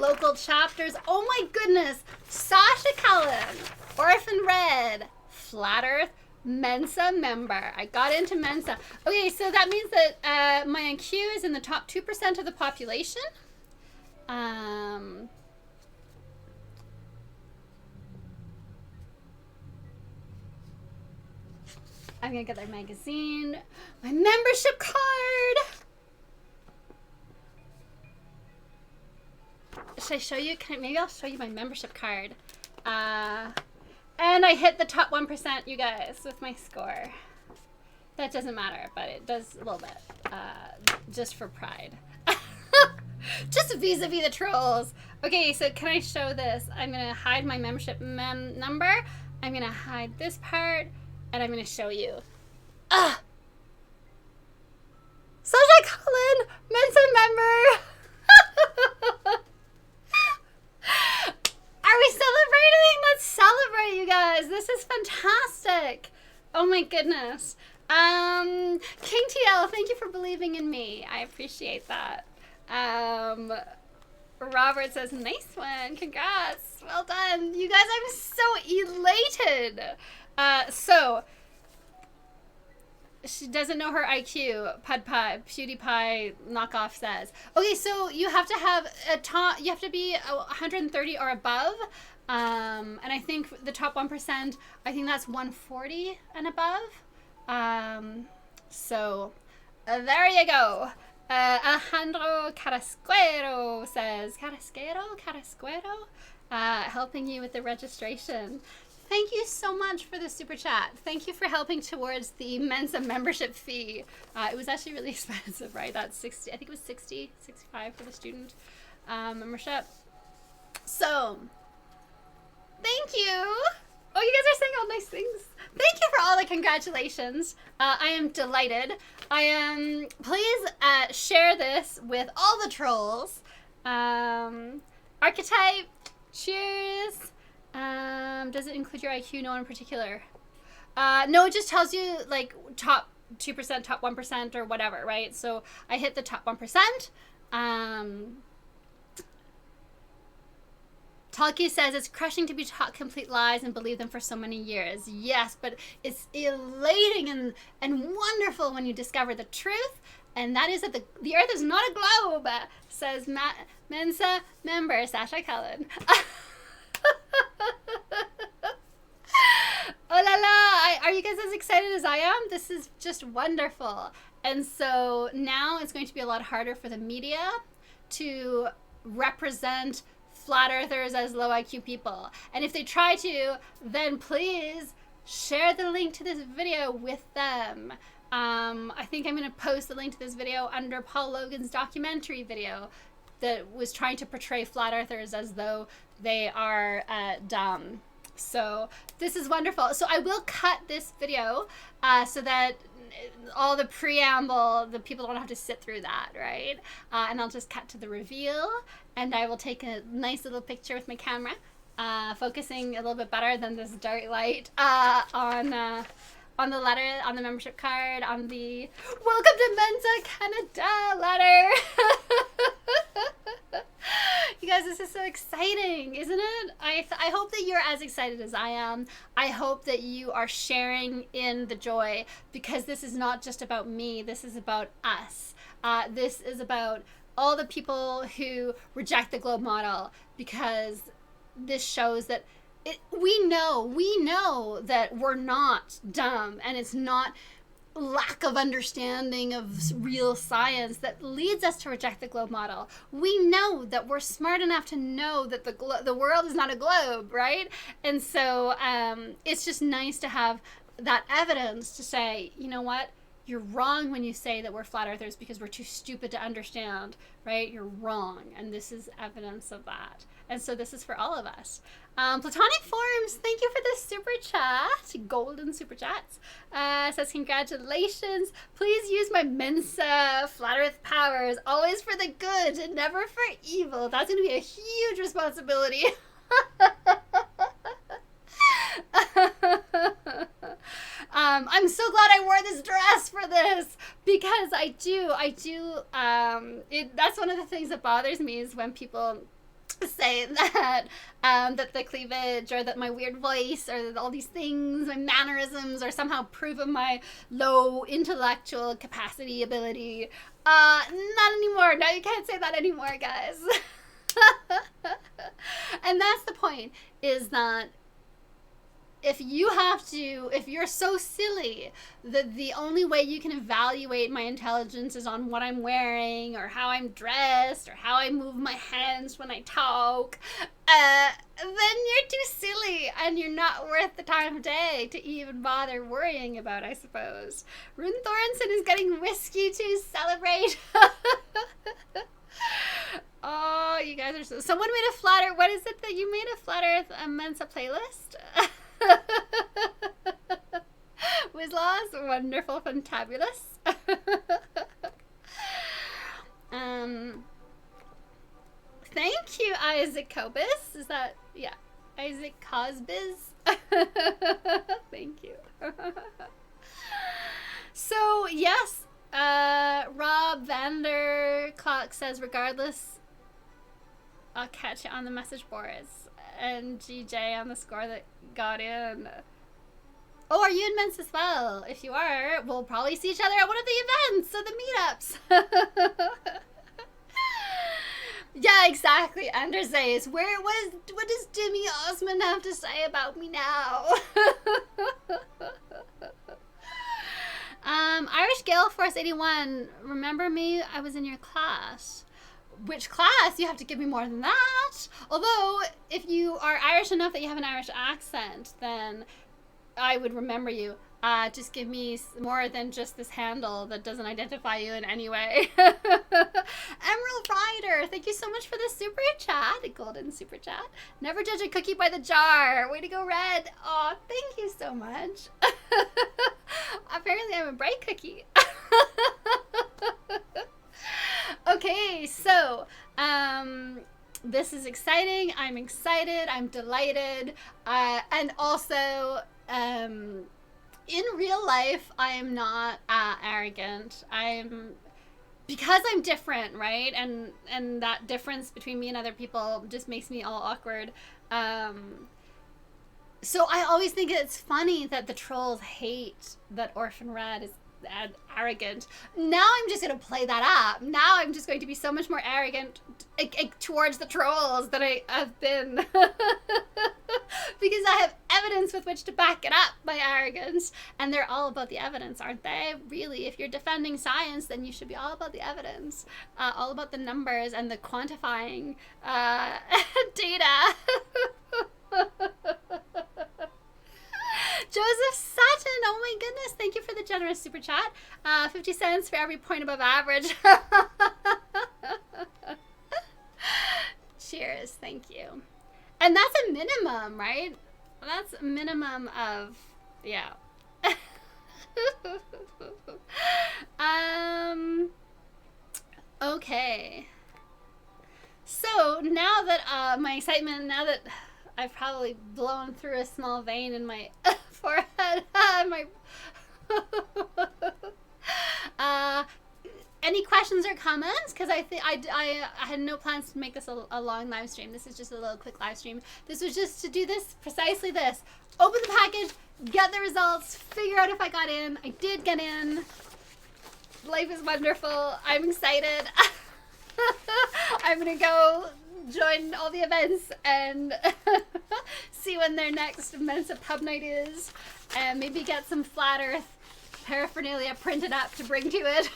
Local chapters. Oh my goodness. Sasha Cullen, Orphan Red, Flat Earth, Mensa member. I got into Mensa. Okay, so that means that my IQ is in the top 2% of the population. I'm gonna get their magazine, my membership card. Should I show you? Maybe I'll show you my membership card. And I hit the top 1%, you guys, with my score. That doesn't matter, but it does a little bit, just for pride. Just vis-a-vis the trolls. Okay, so can I show this? I'm gonna hide my membership number. I'm gonna hide this part, and I'm gonna show you. Sasha Cullen, Mensa member. Are we celebrating? Let's celebrate, you guys. This is fantastic. Oh my goodness. King TL, thank you for believing in me. I appreciate that. Robert says, nice one. Congrats. Well done. You guys, I'm so elated. So, she doesn't know her IQ. PewDiePie knockoff says. Okay, so you have to have you have to be 130 or above. And I think the top 1%, I think that's 140 and above. So, there you go. Alejandro Carrasquero says, Carrasquero, helping you with the registration. Thank you so much for the super chat. Thank you for helping towards the Mensa membership fee. It was actually really expensive, right? That's 60, I think it was 65 for the student membership. So, thank you. Oh, you guys are saying all nice things. Thank you for all the congratulations. I am delighted. Please share this with all the trolls. Archetype, cheers. Does it include your IQ? No, in particular. No, it just tells you like top 2%, top 1%, or whatever, right? So I hit the top 1%. Talkie says it's crushing to be taught complete lies and believe them for so many years. Yes, but it's elating and wonderful when you discover the truth. And that is that the Earth is not a globe, says Mensa member Sasha Cullen. Oh la la! Are you guys as excited as I am? This is just wonderful. And so now it's going to be a lot harder for the media to represent flat earthers as low IQ people. And if they try to, then please share the link to this video with them. I think I'm going to post the link to this video under Paul Logan's documentary video that was trying to portray flat earthers as though they are dumb. So this is wonderful. So I will cut this video so that all the preamble, the people don't have to sit through that, right? And I'll just cut to the reveal, and I will take a nice little picture with my camera, focusing a little bit better than this dark light on the letter, on the membership card, on the Welcome to Mensa Canada letter. You guys, this is so exciting, isn't it? I hope that you're as excited as I am. I hope that you are sharing in the joy, because this is not just about me. This is about us. This is about all the people who reject the globe model, because this shows that we know that we're not dumb, and it's not lack of understanding of real science that leads us to reject the globe model. We know that we're smart enough to know that the world is not a globe, right? And so it's just nice to have that evidence to say, you know what? You're wrong when you say that we're flat earthers because we're too stupid to understand, right? You're wrong. And this is evidence of that. And so this is for all of us. Platonic Forms, thank you for this super chat. Golden super chats. Says congratulations. Please use my Mensa flat earth powers, always for the good and never for evil. That's going to be a huge responsibility. I'm so glad I wore this dress for this, because I do, that's one of the things that bothers me, is when people say that that the cleavage or that my weird voice or all these things, my mannerisms, are somehow proof of my low intellectual capacity, ability. Not anymore. No, you can't say that anymore, guys. And that's the point, is that if you're so silly that the only way you can evaluate my intelligence is on what I'm wearing or how I'm dressed or how I move my hands when I talk, then you're too silly and you're not worth the time of day to even bother worrying about, I suppose. Rune Thorensen is getting whiskey to celebrate. Oh, you guys are so... Someone made a Flat Earth... What is it that you made a Flat Earth Mensa playlist? Wizlaws, wonderful, fantabulous. Thank you, Isaac Cobus. Is that... Yeah. Isaac Cosbiz. Thank you. So, yes, Rob Vanderclock says, regardless, I'll catch it on the message boards. And GJ on the score that got in. Oh, are you in Mensa as well? If you are, we'll probably see each other at one of the events or the meetups. Yeah, exactly. Anders says, what does Jimmy Osmond have to say about me now? Irish Gale Force 81, remember me? I was in your class. Which class? You have to give me more than that. Although, if you are Irish enough that you have an Irish accent, then I would remember you. Just give me more than just this handle that doesn't identify you in any way. Emerald Rider, thank you so much for the super chat. A golden super chat. Never judge a cookie by the jar. Way to go, Red. Aw, thank you so much. Apparently I'm a bright cookie. Okay, so this is exciting. I'm excited. I'm delighted. And also, in real life, I am not arrogant. Because I'm different, right? And that difference between me and other people just makes me all awkward. So I always think it's funny that the trolls hate that Orphan Red is arrogant. Now I'm just going to play that up. Now I'm just going to be so much more arrogant towards the trolls than I have been. Because I have evidence with which to back it up, my arrogance. And they're all about the evidence, aren't they? Really, if you're defending science, then you should be all about the evidence. All about the numbers and the quantifying data. Joseph Sutton, oh my goodness, thank you for the generous super chat. 50 cents for every point above average. Cheers, thank you. And that's a minimum, right? That's a minimum of, yeah. Okay. So now that my excitement, now that I've probably blown through a small vein in my forehead. Any questions or comments? Because I had no plans to make this a long live stream. This is just a little quick live stream. This was just to do this, precisely this. Open the package, get the results, figure out if I got in. I did get in. Life is wonderful. I'm excited. I'm going to go join all the events and see when their next Mensa pub night is, and maybe get some Flat Earth paraphernalia printed up to bring to it.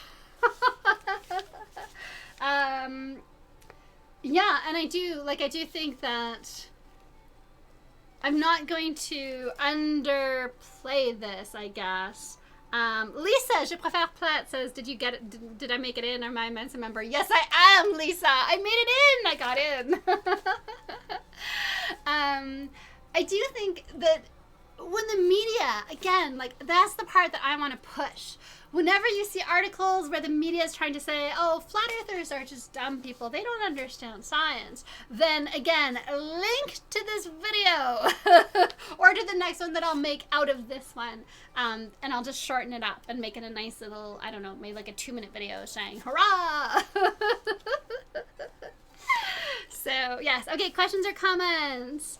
Yeah, and I do think that I'm not going to underplay this, I guess. Lisa, je préfère plate, says, did you get it? Did I make it in? Am I a Mensa member? Yes, I am, Lisa. I made it in. I got in. I do think that when the media, again, like, that's the part that I want to push. Whenever you see articles where the media is trying to say, oh, flat earthers are just dumb people, they don't understand science, then again, link to this video or to the next one that I'll make out of this one, and I'll just shorten it up and make it a nice little, I don't know, maybe like a 2-minute video saying hurrah. So So, yes. Okay, questions or comments?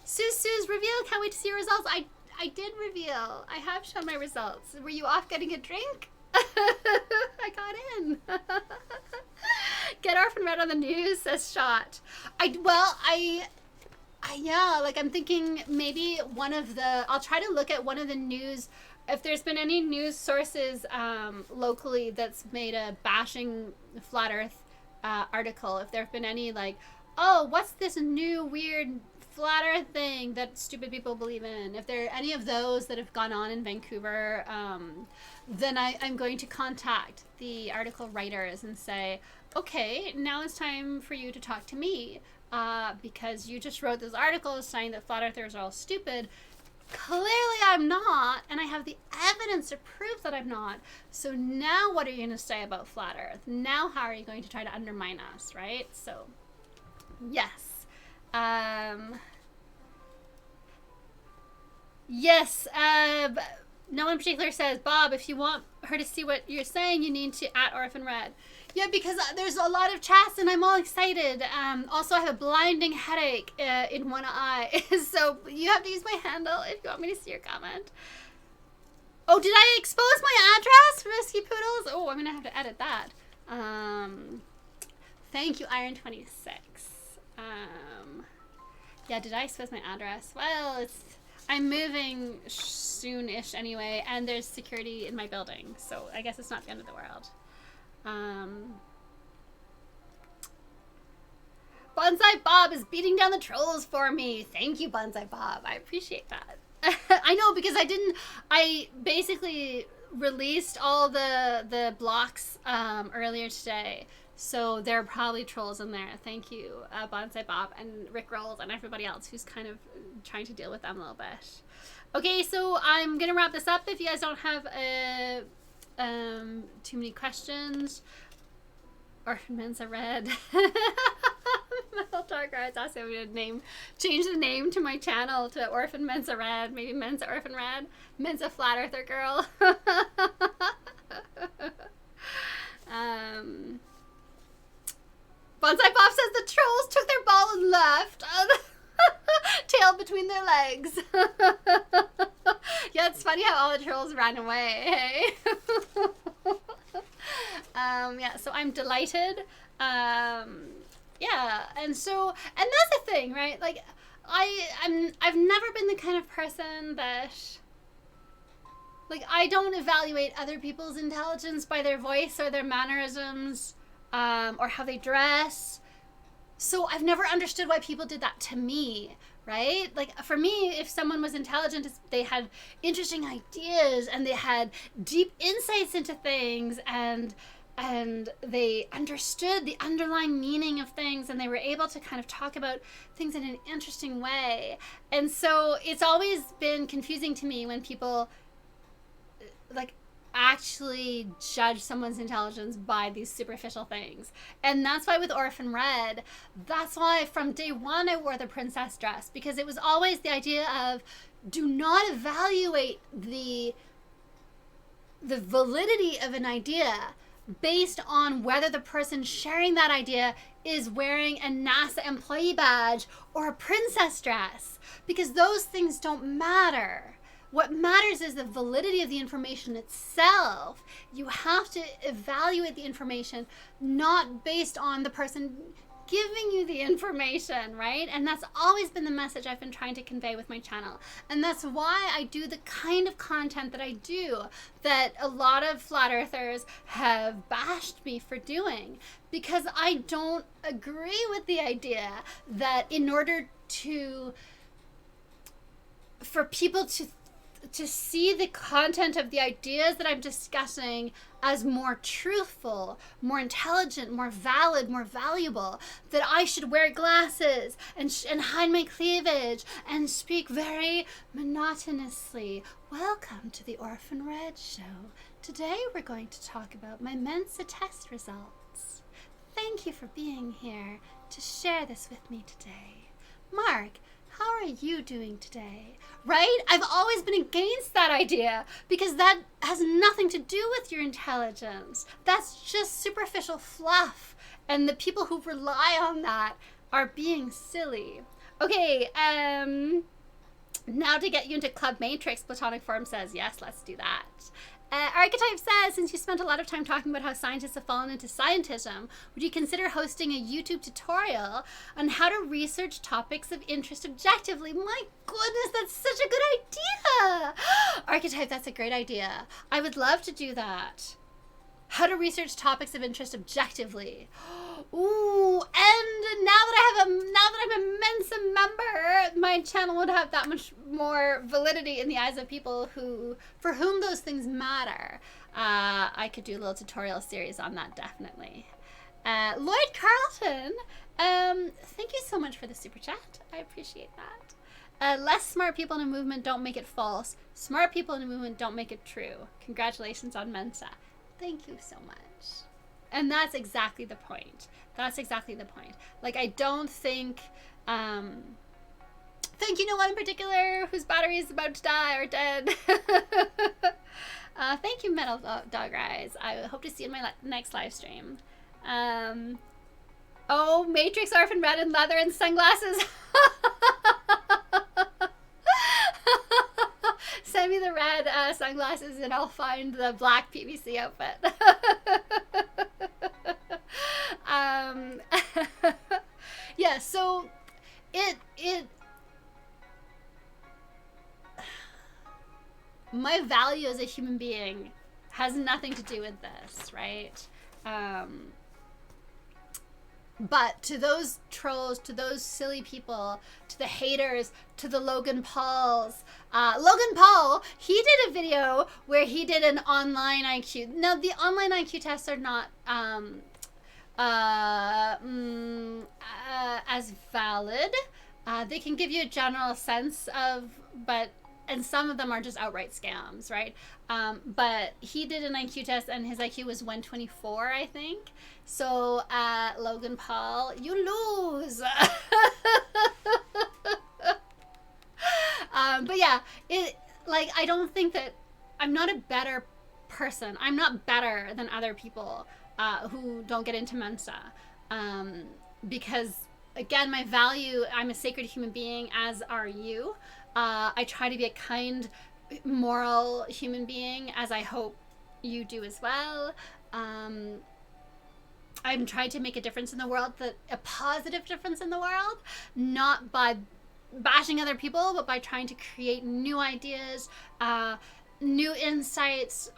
Sue's reveal. Can't wait to see your results. I did reveal. I have shown my results. Were you off getting a drink? I got in. Get Orphan Red on the news, says Shot. Yeah, like I'm thinking maybe I'll try to look at one of the news, if there's been any news sources locally that's made a bashing Flat Earth article, if there have been any like, oh, what's this new weird Flat Earth thing that stupid people believe in, if there are any of those that have gone on in Vancouver, then I'm going to contact the article writers and say, okay, now it's time for you to talk to me, because you just wrote this article saying that flat earthers are all stupid. Clearly I'm not, and I have the evidence to prove that I'm not. So now what are you going to say about flat earth? Now how are you going to try to undermine us, right? So, yes. Yes, no one in particular says, Bob, if you want her to see what you're saying, you need to @Orphan Red. Yeah, because there's a lot of chats and I'm all excited. Also, I have a blinding headache in one eye. So you have to use my handle if you want me to see your comment. Oh, did I expose my address, Risky Poodles? Oh, I'm going to have to edit that. Thank you, Iron26. Yeah, did I expose my address? Well, I'm moving soon-ish anyway, and there's security in my building, so I guess it's not the end of the world. Bonsai Bob is beating down the trolls for me. Thank you, Bonsai Bob. I appreciate that. I know, because I basically released all the blocks earlier today, so there are probably trolls in there. Thank you, Bonsai Bob and Rick Rolls and everybody else who's kind of trying to deal with them a little bit. Okay, so I'm gonna wrap this up. If you guys don't have too many questions, Orphan Mensa Red. Metal Dark Arts. Also, I'm gonna change the name to my channel to Orphan Mensa Red. Maybe Mensa Orphan Red. Mensa Flat Earther Girl. Bonsai Bob says the trolls took their ball and left. Tail between their legs. Yeah, it's funny how all the trolls ran away, hey? Yeah, so I'm delighted. Yeah, and that's the thing, right? Like, I've never been the kind of person that, like, I don't evaluate other people's intelligence by their voice or their mannerisms, or how they dress. So I've never understood why people did that to me, right? Like, for me, if someone was intelligent, they had interesting ideas and they had deep insights into things, and they understood the underlying meaning of things, and they were able to kind of talk about things in an interesting way. And so it's always been confusing to me when people like actually judge someone's intelligence by these superficial things. And that's why with Orphan Red, that's why from day one I wore the princess dress, because it was always the idea of, do not evaluate the validity of an idea based on whether the person sharing that idea is wearing a NASA employee badge or a princess dress, because those things don't matter. What matters is the validity of the information itself. You have to evaluate the information not based on the person giving you the information, right? And that's always been the message I've been trying to convey with my channel. And that's why I do the kind of content that I do, that a lot of flat earthers have bashed me for doing, because I don't agree with the idea that in order for people to see the content of the ideas that I'm discussing as more truthful, more intelligent, more valid, more valuable, that I should wear glasses and hide my cleavage and speak very monotonously. Welcome to the Orphan Red Show. Today we're going to talk about my MENSA-test results. Thank you for being here to share this with me today. Mark, how are you doing today? Right? I've always been against that idea, because that has nothing to do with your intelligence. That's just superficial fluff. And the people who rely on that are being silly. Okay, now to get you into Club Matrix, Platonic Form says, yes, let's do that. Archetype says, since you spent a lot of time talking about how scientists have fallen into scientism, would you consider hosting a YouTube tutorial on how to research topics of interest objectively? My goodness, that's such a good idea. Archetype, that's a great idea. I would love to do that. How to research topics of interest objectively. Ooh, and now that I'm a Mensa member, my channel would have that much more validity in the eyes of people for whom those things matter. I could do a little tutorial series on that, definitely. Lloyd Carlton, thank you so much for the super chat. I appreciate that. Less smart people in a movement don't make it false. Smart people in a movement don't make it true. Congratulations on Mensa. Thank you so much. And that's exactly the point. That's exactly the point. Like, I don't think, think you know one in particular whose battery is about to die or dead. Thank you, Metal Dog Rise. I hope to see you in my next live stream. Oh, Matrix Orphan Red and leather and sunglasses. Send me the red sunglasses and I'll find the black PVC outfit. Yeah, so my value as a human being has nothing to do with this, right? But to those trolls, to those silly people, to the haters, to the Logan Pauls, Logan Paul, he did a video where he did an online IQ. Now, the online IQ tests are not as valid. They can give you a general sense of, and some of them are just outright scams, right? But he did an IQ test and his IQ was 124, I think. So, Logan Paul, you lose. But yeah, I don't think that I'm not a better person. I'm not better than other people who don't get into Mensa. Because, again, my value, I'm a sacred human being, as are you. I try to be a kind, moral human being, as I hope you do as well. I'm trying to make a difference in the world, a positive difference in the world, not by bashing other people, but by trying to create new ideas, new insights,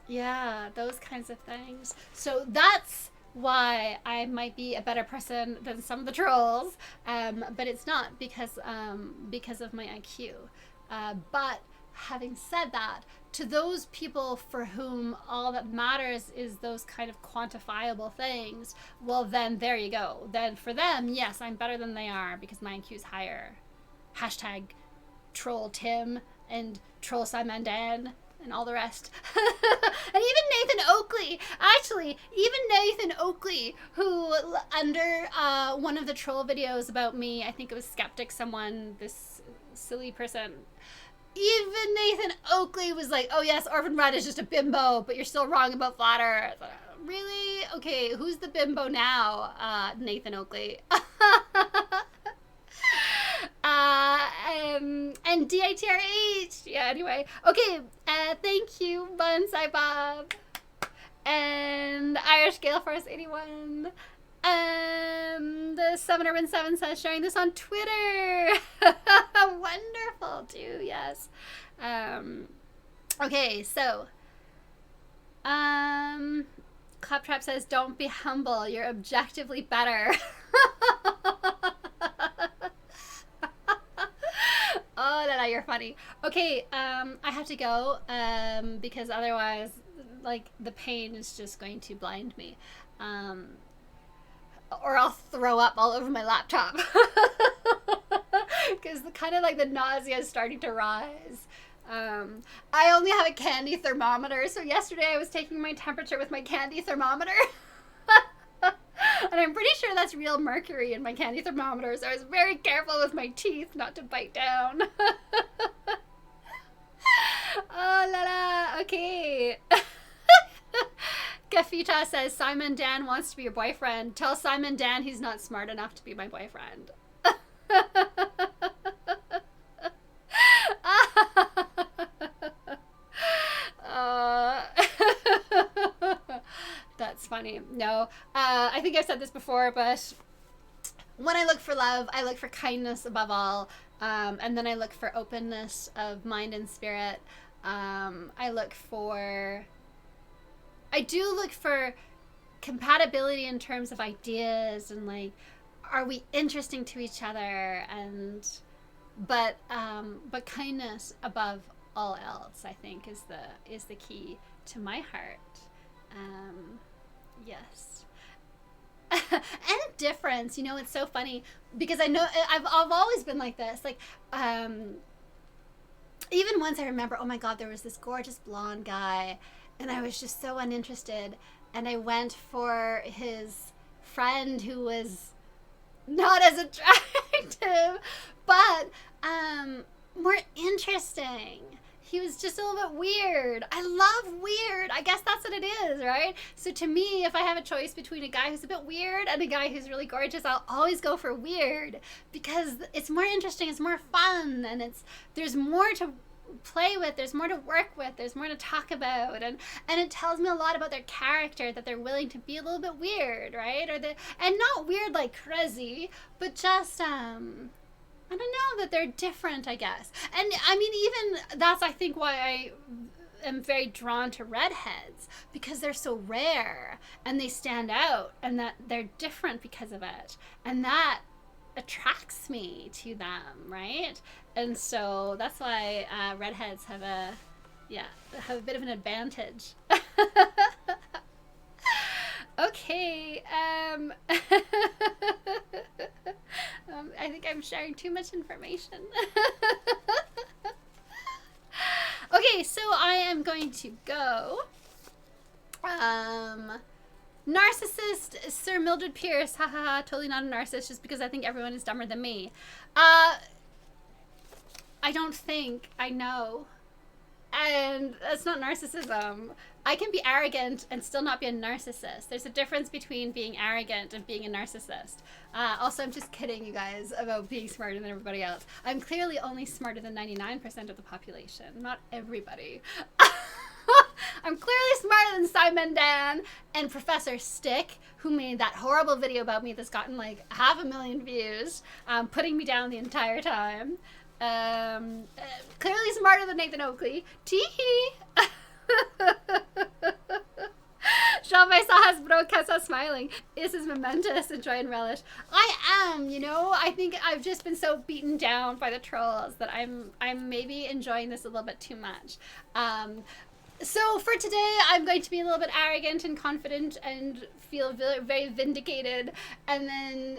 yeah, those kinds of things. So that's why I might be a better person than some of the trolls, but it's not because of my IQ. But having said that, to those people for whom all that matters is those kind of quantifiable things, well, then there you go. Then for them, yes, I'm better than they are because my IQ is higher. Hashtag troll Tim and troll Simon Dan and all the rest. And even Nathan Oakley, actually, even Nathan Oakley, who under one of the troll videos about me, I think it was Skeptic someone, this silly person, even Nathan Oakley was like, oh yes, Orphan Red is just a bimbo, but you're still wrong about Flat Earth. Really? Okay, who's the bimbo now? Nathan Oakley. And DITRH. Yeah, anyway. Okay, thank you, Bonsai Bob. And Irish Gale Force 81. The Summoner Win 7 says, sharing this on Twitter. Wonderful, too, yes. Okay, so. Claptrap says, don't be humble. You're objectively better. Oh, Lala, you're funny. Okay, I have to go, because otherwise, like, the pain is just going to blind me. Or I'll throw up all over my laptop. Because the nausea is starting to rise. I only have a candy thermometer, so yesterday I was taking my temperature with my candy thermometer. And I'm pretty sure that's real mercury in my candy thermometer, so I was very careful with my teeth not to bite down. Oh la la, okay. Good Kafita says, Simon Dan wants to be your boyfriend. Tell Simon Dan he's not smart enough to be my boyfriend. That's funny. No, I think I've said this before, but when I look for love, I look for kindness above all, and then I look for openness of mind and spirit. I do look for compatibility in terms of ideas and like, are we interesting to each other, and but kindness above all else, I think, is the key to my heart. Yes. And a difference, you know, it's so funny because I know I've always been like this, like even once I remember, oh my god, there was this gorgeous blonde guy and I was just so uninterested, and I went for his friend who was not as attractive but more interesting. He was just a little bit weird. I love weird. I guess that's what it is, right? So to me, if I have a choice between a guy who's a bit weird and a guy who's really gorgeous, I'll always go for weird because it's more interesting, it's more fun, and there's more to play with, there's more to work with, there's more to talk about, and it tells me a lot about their character, that they're willing to be a little bit weird, right? And not weird like crazy, but just I don't know, that they're different, I guess. And I mean, even that's, I think, why I am very drawn to redheads, because they're so rare and they stand out, and that they're different because of it. And that attracts me to them, right? And so that's why redheads have a bit of an advantage. Okay, I think I'm sharing too much information. Okay, so I am going to go. Narcissist, Sir Mildred Pierce, haha, totally not a narcissist, just because I think everyone is dumber than me. I don't think, I know. And that's not narcissism. I can be arrogant and still not be a narcissist. There's a difference between being arrogant and being a narcissist. Also, I'm just kidding, you guys, about being smarter than everybody else. I'm clearly only smarter than 99% of the population, not everybody. I'm clearly smarter than Simon Dan and Professor Stick, who made that horrible video about me that's gotten like 500,000 views, putting me down the entire time. Clearly smarter than Nathan Oakley. Tee-hee! Jean-Vincent Hasbro Casa smiling. This is momentous. Enjoy and relish. I am, you know. I think I've just been so beaten down by the trolls that I'm maybe enjoying this a little bit too much. So for today, I'm going to be a little bit arrogant and confident and feel very, very vindicated, and then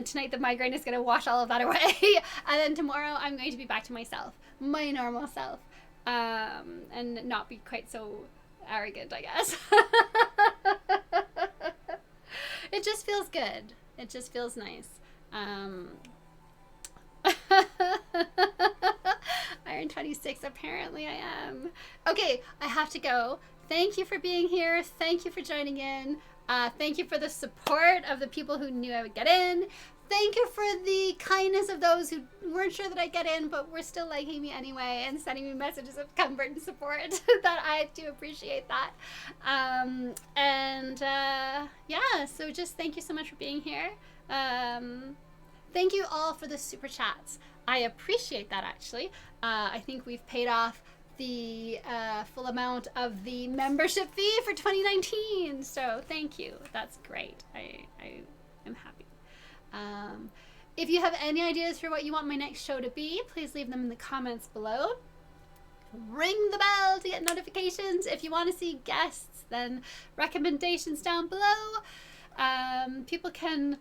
tonight the migraine is going to wash all of that away, and then tomorrow I'm going to be back to myself, my normal self, and not be quite so arrogant, I guess. It just feels good. It just feels nice. Iron 26, apparently I am. Okay, I have to go. Thank you for being here. Thank you for joining in. Thank you for the support of the people who knew I would get in. Thank you for the kindness of those who weren't sure that I'd get in, but were still liking me anyway and sending me messages of comfort and support. That I do appreciate that. Yeah, so just thank you so much for being here. Thank you all for the super chats. I appreciate that, actually. I think we've paid off the full amount of the membership fee for 2019. So thank you. That's great. I am happy. If you have any ideas for what you want my next show to be, please leave them in the comments below. Ring the bell to get notifications. If you want to see guests, then recommendations down below. People can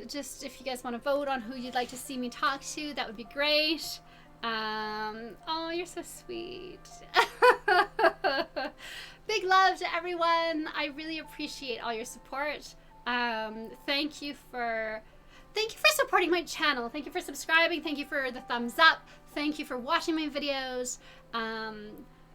just, if you guys want to vote on who you'd like to see me talk to, that would be great. Oh, you're so sweet. Big love to everyone. I really appreciate all your support. Thank you for supporting my channel. Thank you for subscribing. Thank you for the thumbs up. Thank you for watching my videos.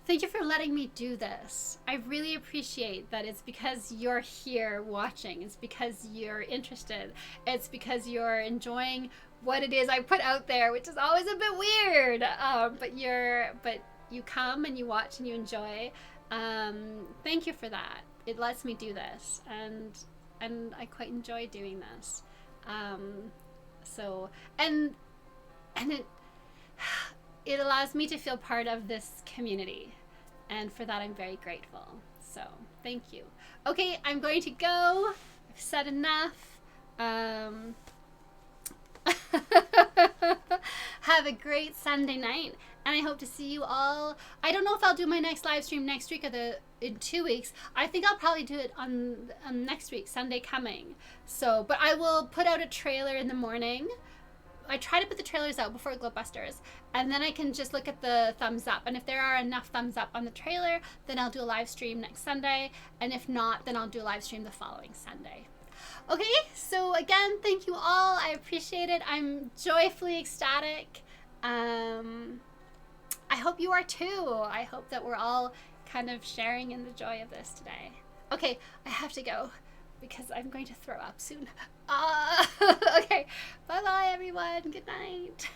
Thank you for letting me do this. I really appreciate that. It's because you're here watching. It's because you're interested. It's because you're enjoying what it is I put out there, which is always a bit weird. But you come and you watch and you enjoy. Thank you for that. It lets me do this, and I quite enjoy doing this. So it allows me to feel part of this community, and for that I'm very grateful. So thank you. Okay, I'm going to go. I've said enough. Have a great Sunday night, and I hope to see you all. I don't know if I'll do my next live stream next week or in 2 weeks. I think I'll probably do it on next week, Sunday coming. So, but I will put out a trailer in the morning. I try to put the trailers out before Glowbusters, and then I can just look at the thumbs up. And if there are enough thumbs up on the trailer, then I'll do a live stream next Sunday. And if not, then I'll do a live stream the following Sunday. Okay, so again, thank you all. I appreciate it. I'm joyfully ecstatic. I hope you are too. I hope that we're all kind of sharing in the joy of this today. Okay, I have to go because I'm going to throw up soon. Okay, bye-bye everyone. Good night.